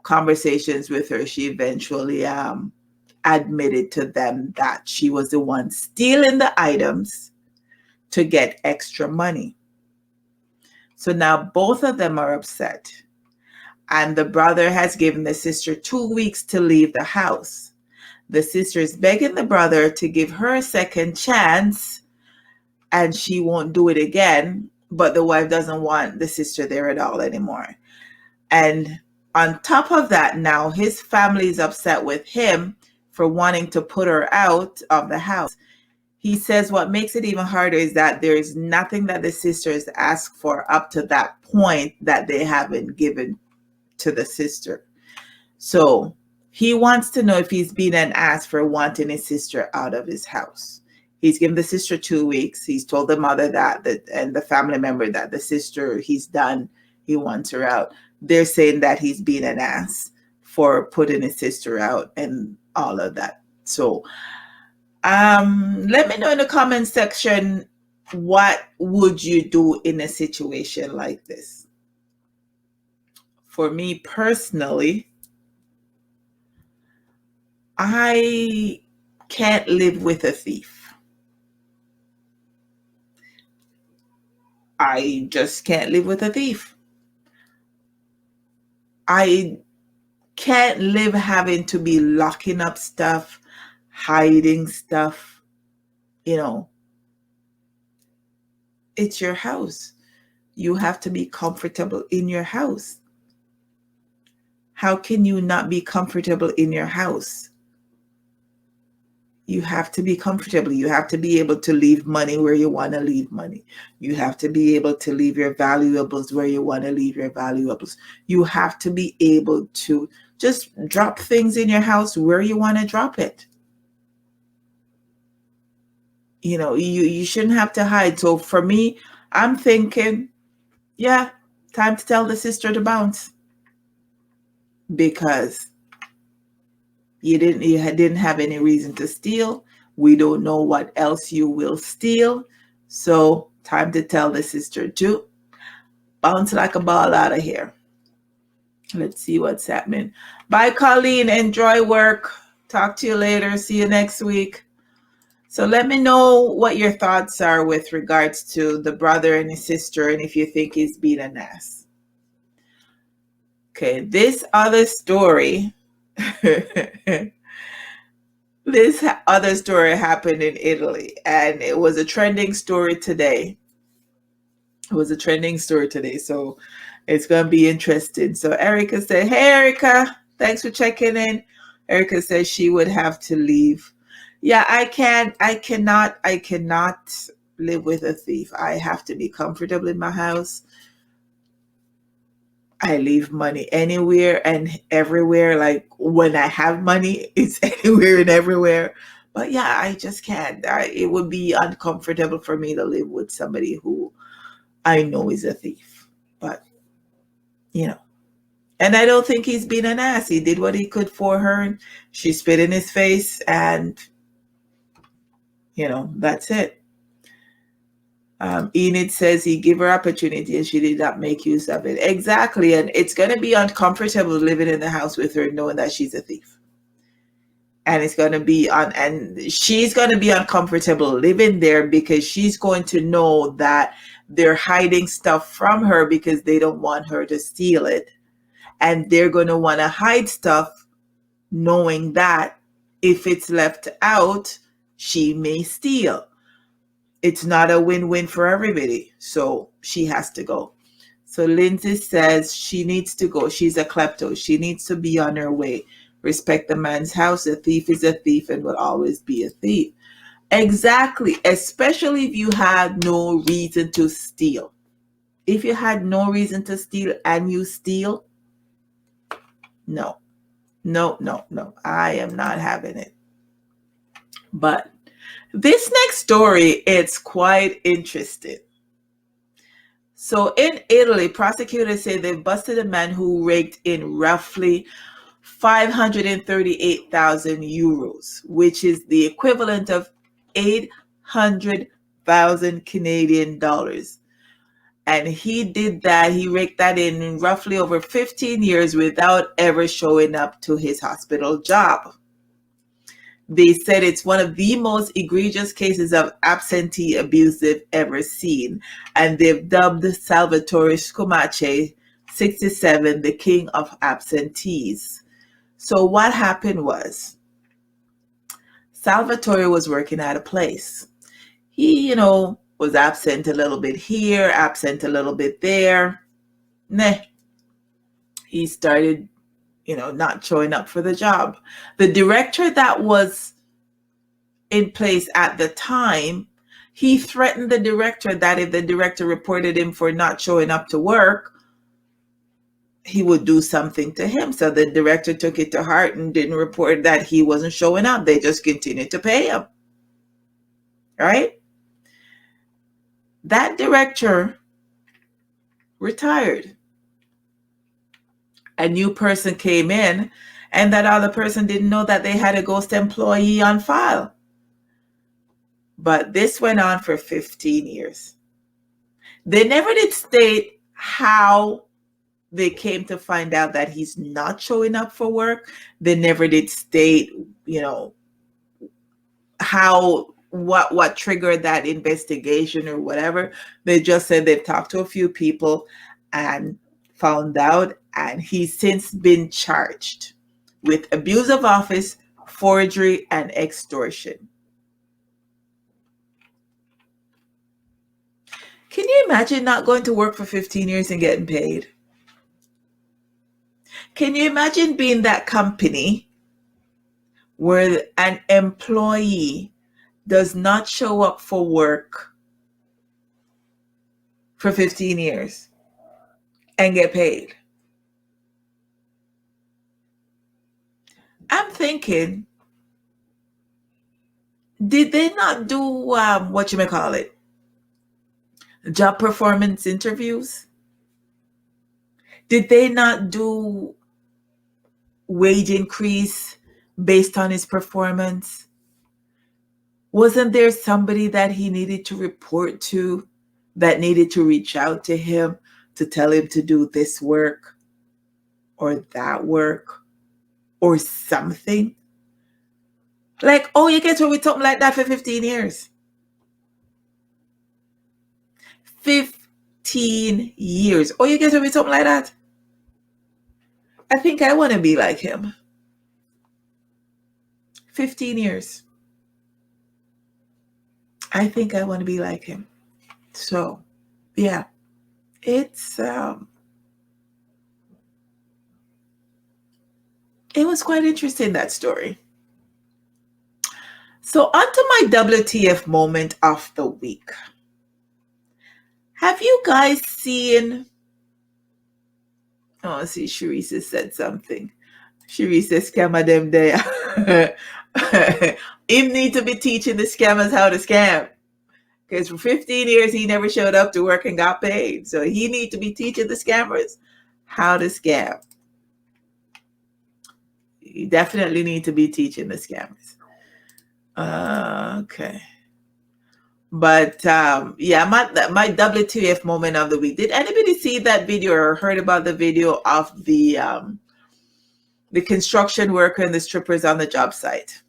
conversations with her, she eventually admitted to them that she was the one stealing the items to get extra money. So now both of them are upset. And the brother has given the sister 2 weeks to leave the house. The sister is begging the brother to give her a second chance and she won't do it again. But the wife doesn't want the sister there at all anymore. And on top of that, now his family is upset with him for wanting to put her out of the house. He says what makes it even harder is that there is nothing that the sisters asked for up to that point that they haven't given to the sister. So he wants to know if he's been an ass for wanting his sister out of his house. He's given the sister 2 weeks. He's told the mother that and the family member that the sister, he's done. He wants her out. They're saying that he's been an ass for putting his sister out and all of that. So let me know in the comment section, what would you do in a situation like this? For me personally, I can't live with a thief. I just can't live with a thief. I can't live having to be locking up stuff, hiding stuff. It's your house. You have to be comfortable in your house. How can you not be comfortable in your house? You have to be comfortable. You have to be able to leave money where you want to leave money. You have to be able to leave your valuables where you want to leave your valuables. You have to be able to just drop things in your house where you want to drop it. You shouldn't have to hide. So for me, I'm thinking, yeah, time to tell the sister to bounce, because you didn't have any reason to steal. We don't know what else you will steal. So time to tell the sister to bounce like a ball out of here. Let's see what's happening. Bye, Colleen. Enjoy work. Talk to you later. See you next week. So let me know what your thoughts are with regards to the brother and his sister, and if you think he's being an ass. Okay, this other story. This other story happened in Italy, and it was a trending story today. So it's going to be interesting. So Erica said, hey, Erica, thanks for checking in. Erica says she would have to leave. Yeah, I cannot live with a thief. I have to be comfortable in my house. I leave money anywhere and everywhere. Like when I have money, it's anywhere and everywhere. But yeah, I just can't. It would be uncomfortable for me to live with somebody who I know is a thief. But, and I don't think he's been an ass. He did what he could for her. And she spit in his face, and, that's it. Enid says he gave her opportunity and she did not make use of it. Exactly. And it's going to be uncomfortable living in the house with her knowing that she's a thief. And it's going to be and she's going to be uncomfortable living there because she's going to know that they're hiding stuff from her because they don't want her to steal it. And they're going to want to hide stuff knowing that if it's left out, she may steal. It's not a win-win for everybody. So she has to go. So Lindsay says she needs to go. She's a klepto. She needs to be on her way. Respect the man's house. A thief is a thief and will always be a thief. Exactly. Especially if you had no reason to steal. If you had no reason to steal and you steal, no. I am not having it. But this next story, it's quite interesting. So in Italy, prosecutors say they busted a man who raked in roughly 538,000 euros, which is the equivalent of 800,000 Canadian dollars. And he did that. He raked that in roughly over 15 years without ever showing up to his hospital job. They said it's one of the most egregious cases of absentee abuse they've ever seen. And they've dubbed Salvatore Scumace, 67, the king of absentees. So what happened was, Salvatore was working at a place. He, was absent a little bit here, absent a little bit there. He started, not showing up for the job. The director that was in place at the time, he threatened the director that if the director reported him for not showing up to work, he would do something to him. So the director took it to heart and didn't report that he wasn't showing up. They just continued to pay him. Right? That director retired. A new person came in, and that other person didn't know that they had a ghost employee on file. But this went on for 15 years. They never did state how they came to find out that he's not showing up for work. They never did state, what triggered that investigation or whatever. They just said they've talked to a few people and found out, and he's since been charged with abuse of office, forgery, and extortion. Can you imagine not going to work for 15 years and getting paid? Can you imagine being that company where an employee does not show up for work for 15 years and get paid? I'm thinking, did they not do what you may call it, job performance interviews? Did they not do wage increase based on his performance? Wasn't there somebody that he needed to report to, that needed to reach out to him to tell him to do this work or that work or something? Like, oh, you get away with something like that for 15 years. 15 years. Oh, you get away with something like that? I think I want to be like him. 15 years. I think I want to be like him. So, yeah, it's it was quite interesting, that story. So, on to my WTF moment of the week. Have you guys seen? Oh, see, Sharice said something. Sharice says, "Scammer them there." Him need to be teaching the scammers how to scam. Because for 15 years, he never showed up to work and got paid. So he need to be teaching the scammers how to scam. You definitely need to be teaching the scammers. Okay. But yeah, my WTF moment of the week. Did anybody see that video or heard about the video of the construction worker and the strippers on the job site?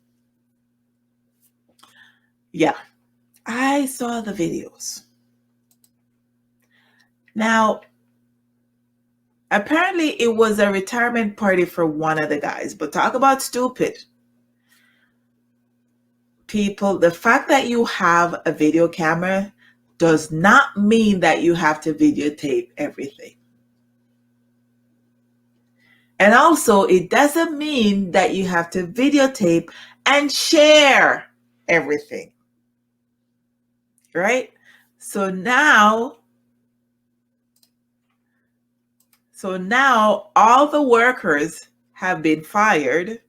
Yeah, I saw the videos. Now, apparently it was a retirement party for one of the guys, but talk about stupid. People, the fact that you have a video camera does not mean that you have to videotape everything. And also, it doesn't mean that you have to videotape and share everything. Right? So now all the workers have been fired.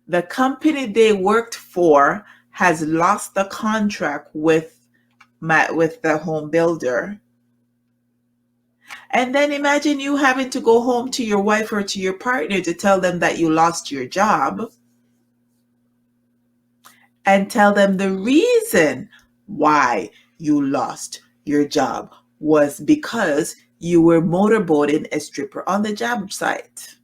The company they worked for has lost the contract with the home builder. And then imagine you having to go home to your wife or to your partner to tell them that you lost your job and tell them the reason why you lost your job was because you were motorboating a stripper on the job site.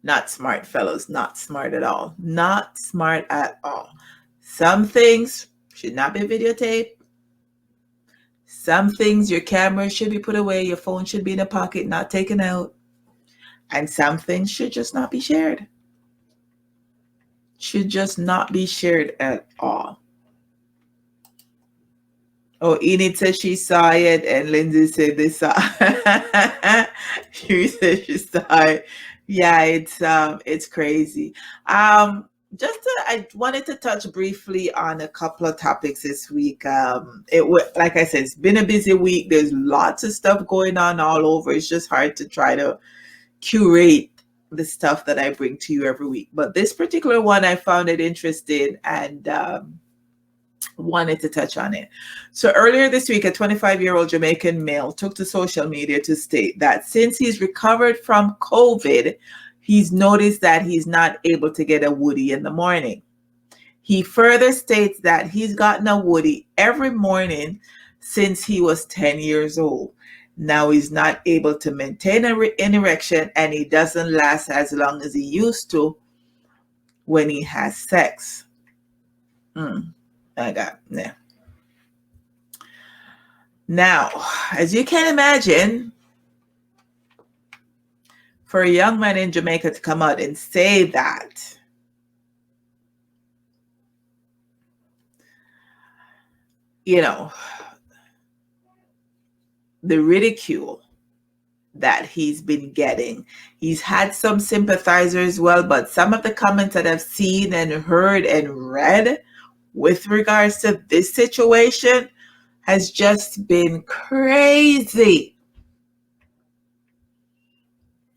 Not smart, fellows. Not smart at all. Not smart at all. Some things should not be videotaped. Some things your camera should be put away. Your phone should be in a pocket, not taken out. And some things should just not be shared. Should just not be shared at all. Oh, Enid said she saw it, and Lindsay said they saw. She said she saw it. Yeah, it's crazy. I wanted to touch briefly on a couple of topics this week. Like I said, it's been a busy week. There's lots of stuff going on all over. It's just hard to try to curate the stuff that I bring to you every week. But this particular one, I found it interesting and wanted to touch on it. So earlier this week, a 25-year-old Jamaican male took to social media to state that since he's recovered from COVID, he's noticed that he's not able to get a woody in the morning. He further states that he's gotten a woody every morning since he was 10 years old. Now he's not able to maintain an erection, and he doesn't last as long as he used to when he has sex. Yeah. Now, as you can imagine, for a young man in Jamaica to come out and say that, the ridicule that he's been getting. He's had some sympathizers as well, but some of the comments that I've seen and heard and read with regards to this situation has just been crazy.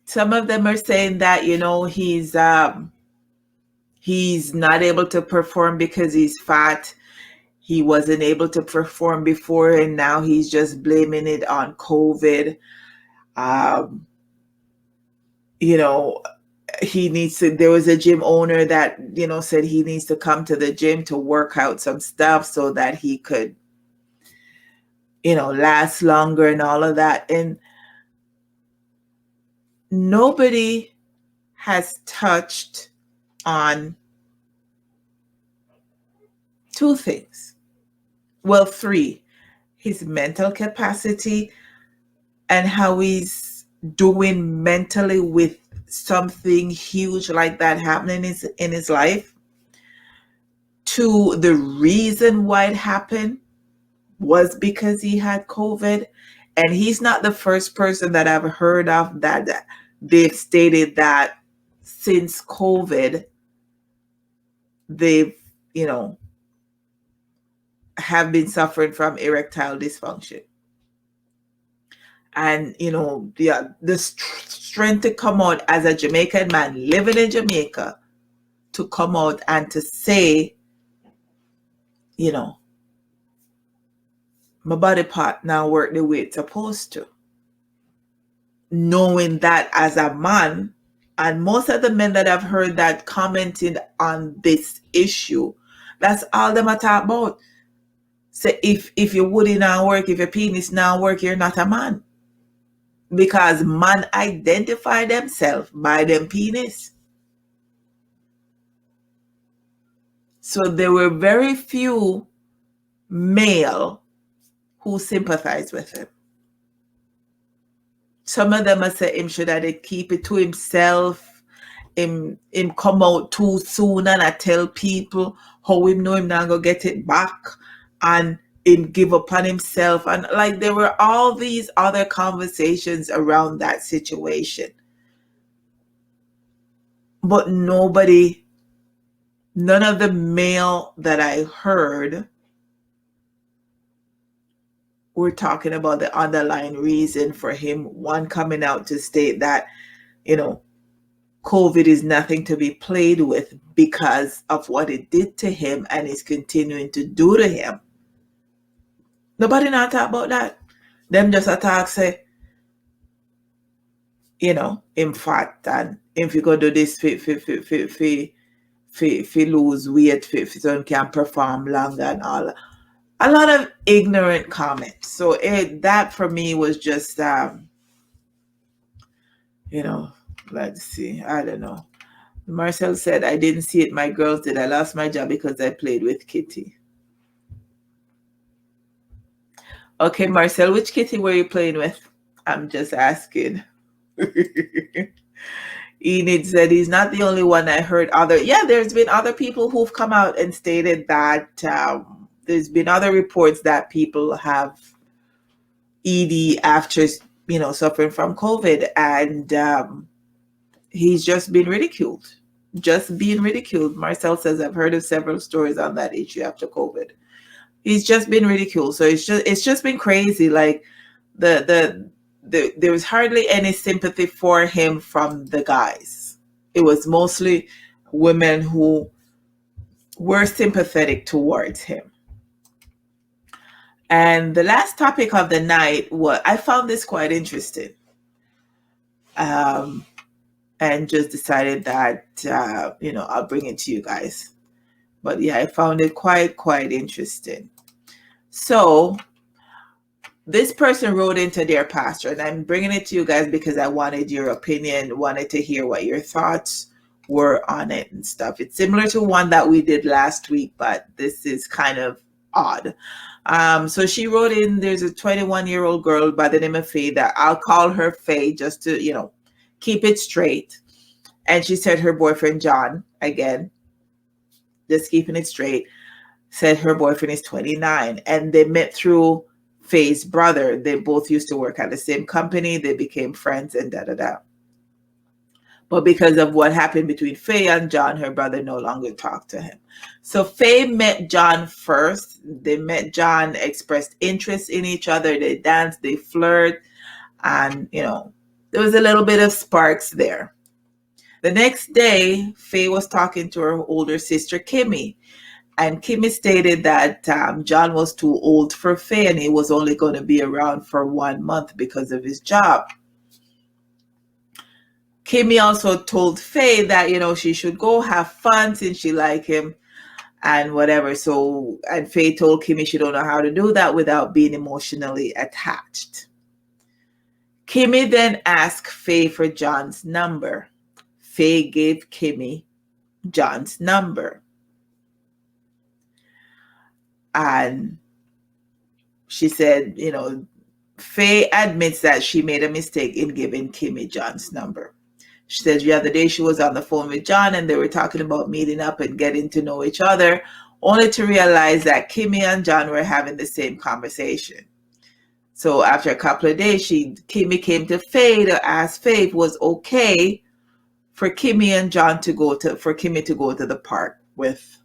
Some of them are saying that, he's not able to perform because he's fat. He wasn't able to perform before, and now he's just blaming it on COVID. Um, he needs to, there was a gym owner that, said he needs to come to the gym to work out some stuff so that he could, last longer and all of that. And nobody has touched on two things. Well, three: his mental capacity and how he's doing mentally with something huge like that happening in his life. Two, the reason why it happened was because he had COVID. And he's not the first person that I've heard of that they've stated that since COVID, they've, have been suffering from erectile dysfunction. And, the strength to come out as a Jamaican man living in Jamaica, to come out and to say, my body part now work the way it's supposed to. Knowing that as a man, and most of the men that I've heard that commented on this issue, that's all them I talk about. So if your woody now work, if your penis now work, you're not a man. Because man identify themselves by them penis. So there were very few male who sympathize with him. Some of them are say him should have keep it to himself. Him come out too soon and I tell people how him know him not go get it back, and him give up on himself. And like there were all these other conversations around that situation. But none of the male that I heard were talking about the underlying reason for him, one, coming out to state that, COVID is nothing to be played with because of what it did to him and is continuing to do to him. Nobody not talk about that. Them just attack say, him fat, and if you go do this fi lose weight, so he can perform longer and all. A lot of ignorant comments. So that for me was just, let's see, I don't know. Marcel said, I didn't see it. My girls did. I lost my job because I played with Kitty. Okay, Marcel, which Kitty were you playing with? I'm just asking. Enid said he's not the only one. I heard there's been other people who've come out and stated that there's been other reports that people have ED after, suffering from COVID, and he's just been ridiculed. Just being ridiculed. Marcel says, I've heard of several stories on that issue after COVID. He's just been ridiculed. So it's just been crazy. Like there was hardly any sympathy for him from the guys. It was mostly women who were sympathetic towards him. And the last topic of the night I found this quite interesting. And just decided that, I'll bring it to you guys. But yeah, I found it quite interesting. So this person wrote into their pastor, and I'm bringing it to you guys because I wanted your opinion, wanted to hear what your thoughts were on it and stuff. It's similar to one that we did last week, but this is kind of odd. So she wrote in, there's a 21-year-old girl by the name of Faye, that I'll call her Faye just to, keep it straight. And she said her boyfriend, John, again, just keeping it straight, said her boyfriend is 29 and they met through Faye's brother. They both used to work at the same company. They became friends and da da da. But because of what happened between Faye and John, her brother no longer talked to him. So Faye met John first. They met John, expressed interest in each other. They danced, they flirted, and there was a little bit of sparks there. The next day, Faye was talking to her older sister, Kimmy. And Kimmy stated that John was too old for Faye and he was only going to be around for 1 month because of his job. Kimmy also told Faye that, she should go have fun since she liked him and whatever. So, and Faye told Kimmy she don't know how to do that without being emotionally attached. Kimmy then asked Faye for John's number. Faye gave Kimmy John's number. And she said, Faye admits that she made a mistake in giving Kimmy John's number. She says the other day she was on the phone with John and they were talking about meeting up and getting to know each other, only to realize that Kimmy and John were having the same conversation. So after a couple of days, Kimmy came to Faye to ask Faye if it was okay for Kimmy and John to go to the park with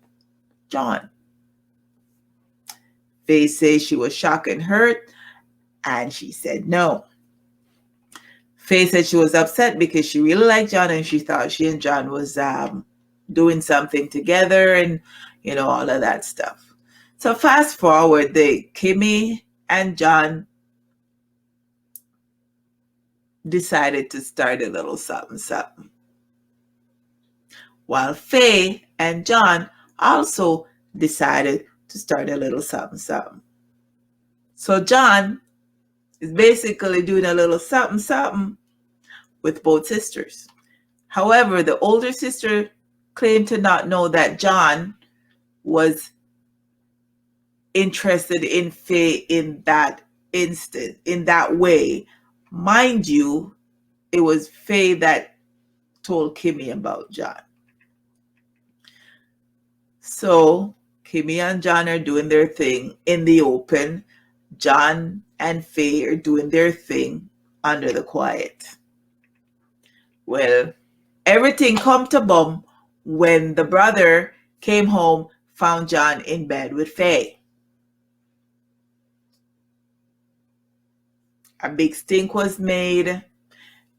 John. Faye says she was shocked and hurt, and she said no. Faye said she was upset because she really liked John and she thought she and John was doing something together and, all of that stuff. So fast forward, Kimmy and John decided to start a little something. While Faye and John also decided to start a little something. So John is basically doing a little something with both sisters. However, the older sister claimed to not know that John was interested in Faye in that instant, in that way. Mind you, it was Faye that told Kimmy about John. So Kimmy and John are doing their thing in the open. John and Faye are doing their thing under the quiet. Well, everything come to bum when the brother came home, found John in bed with Faye. A big stink was made.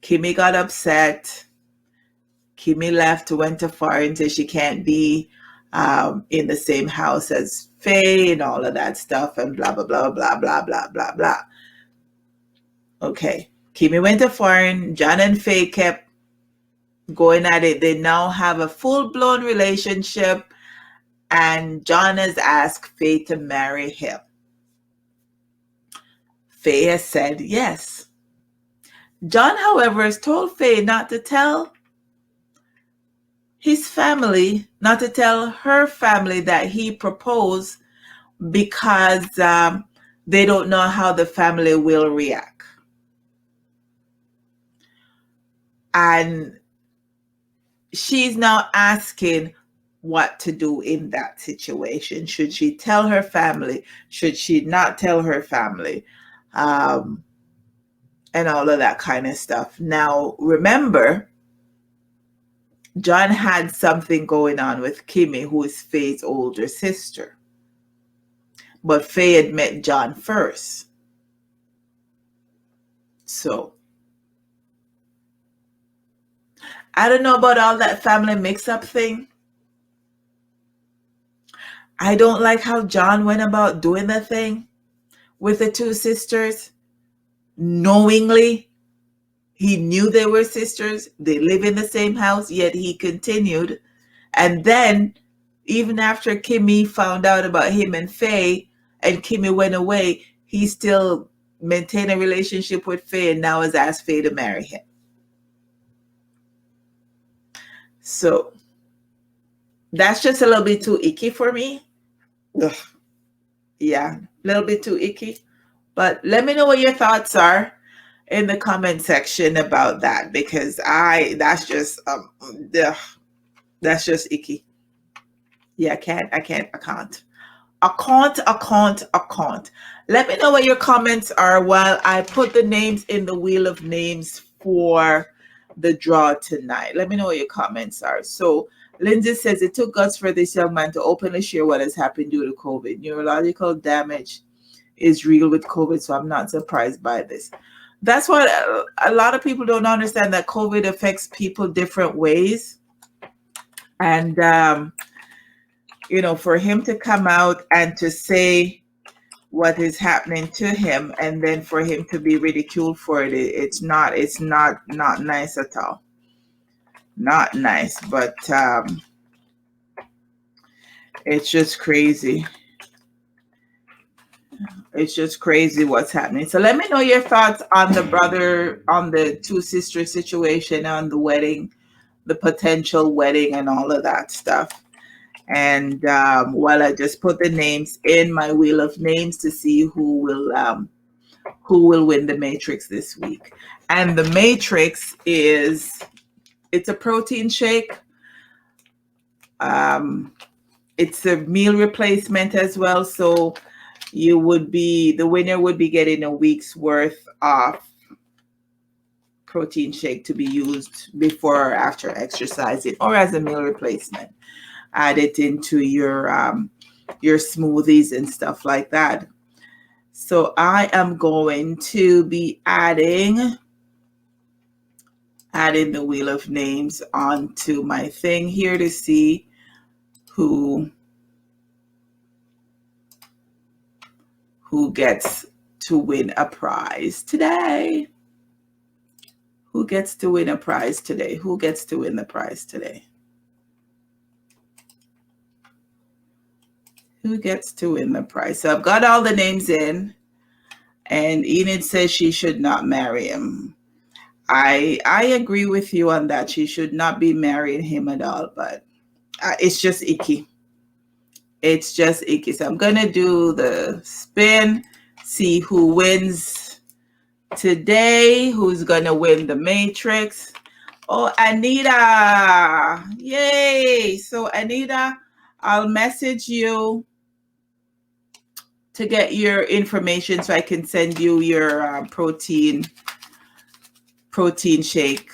Kimmy got upset. Kimmy left, went to foreign, said she can't be in the same house as Faye and all of that stuff and blah, blah, blah, blah, blah, blah, blah, blah. Okay. Kimmy went to foreign. John and Faye kept going at it. They now have a full-blown relationship and John has asked Faye to marry him. Faye has said yes. John, however, has told Faye not to tell his family, not to tell her family that he proposed because they don't know how the family will react. And she's now asking what to do in that situation. Should she tell her family? Should she not tell her family? And all of that kind of stuff. Now, remember, John had something going on with Kimmy, who is Faye's older sister. But Faye had met John first. So, I don't know about all that family mix-up thing. I don't like how John went about doing the thing with the two sisters. Knowingly, he knew they were sisters. They live in the same house, yet he continued. And then, even after Kimmy found out about him and Faye, and Kimmy went away, he still maintained a relationship with Faye and now has asked Faye to marry him. So, that's just a little bit too icky for me. Ugh. Yeah, a little bit too icky. But let me know what your thoughts are in the comment section about that, because that's just icky. Yeah, I can't. Let me know what your comments are while I put the names in the wheel of names for the draw tonight. Let me know what your comments are. So Lindsay says it took guts for this young man to openly share what has happened due to COVID. Neurological damage is real with COVID, so I'm not surprised by this. That's what a lot of people don't understand, that COVID affects people different ways. And, for him to come out and to say what is happening to him, and then for him to be ridiculed for it, it's not nice at all. Not nice, but it's just crazy. It's just crazy what's happening. So let me know your thoughts on the two sister situation, on the wedding, the potential wedding, and all of that stuff. And while I just put the names in my wheel of names to see who will win the Matrix this week. And the Matrix it's a protein shake. It's a meal replacement as well. So the winner would be getting a week's worth of protein shake to be used before or after exercising, or as a meal replacement. Add it into your smoothies and stuff like that. So I am going to be adding the wheel of names onto my thing here to see who gets to win a prize today. Who gets to win a prize today? Who gets to win the prize today? Who gets to win the prize? So I've got all the names in, and Enid says she should not marry him. I agree with you on that. She should not be marrying him at all, but it's just icky. It's just icky. So I'm going to do the spin, see who wins today, who's going to win the Matrix. Oh, Anita. Yay. So Anita, I'll message you to get your information so I can send you your protein shake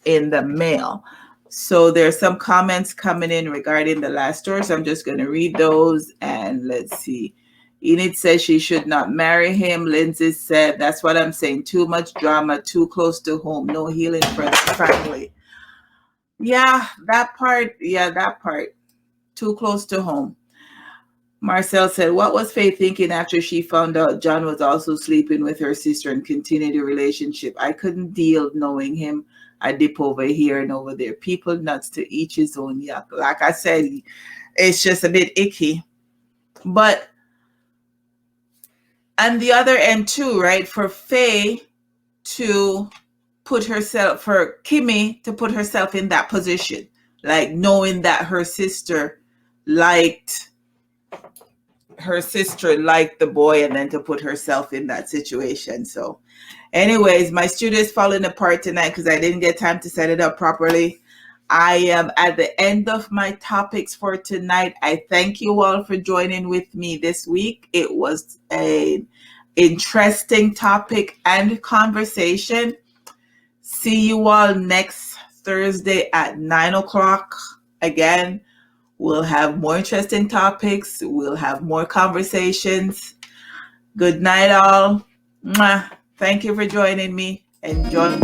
in the mail. So there's some comments coming in regarding the last story, so I'm just going to read those, and let's see. Enid says she should not marry him. Lindsay said, that's what I'm saying. Too much drama, too close to home. No healing for the family. Yeah, that part. Too close to home. Marcel said, what was Faith thinking after she found out John was also sleeping with her sister and continued the relationship? I couldn't deal knowing him. I dip over here and over there. People nuts, to each his own. Yeah, like I said, it's just a bit icky. But on the other end too, right? For Faye to for Kimmy to put herself in that position, like knowing that her sister liked the boy, and then to put herself in that situation. So anyways, my studio is falling apart tonight because I didn't get time to set it up properly. I am at the end of my topics for tonight. I thank you all for joining with me this week. It was an interesting topic and conversation. See you all next Thursday at 9 o'clock. Again, we'll have more interesting topics. We'll have more conversations. Good night, all. Mwah. Thank you for joining me. Enjoy.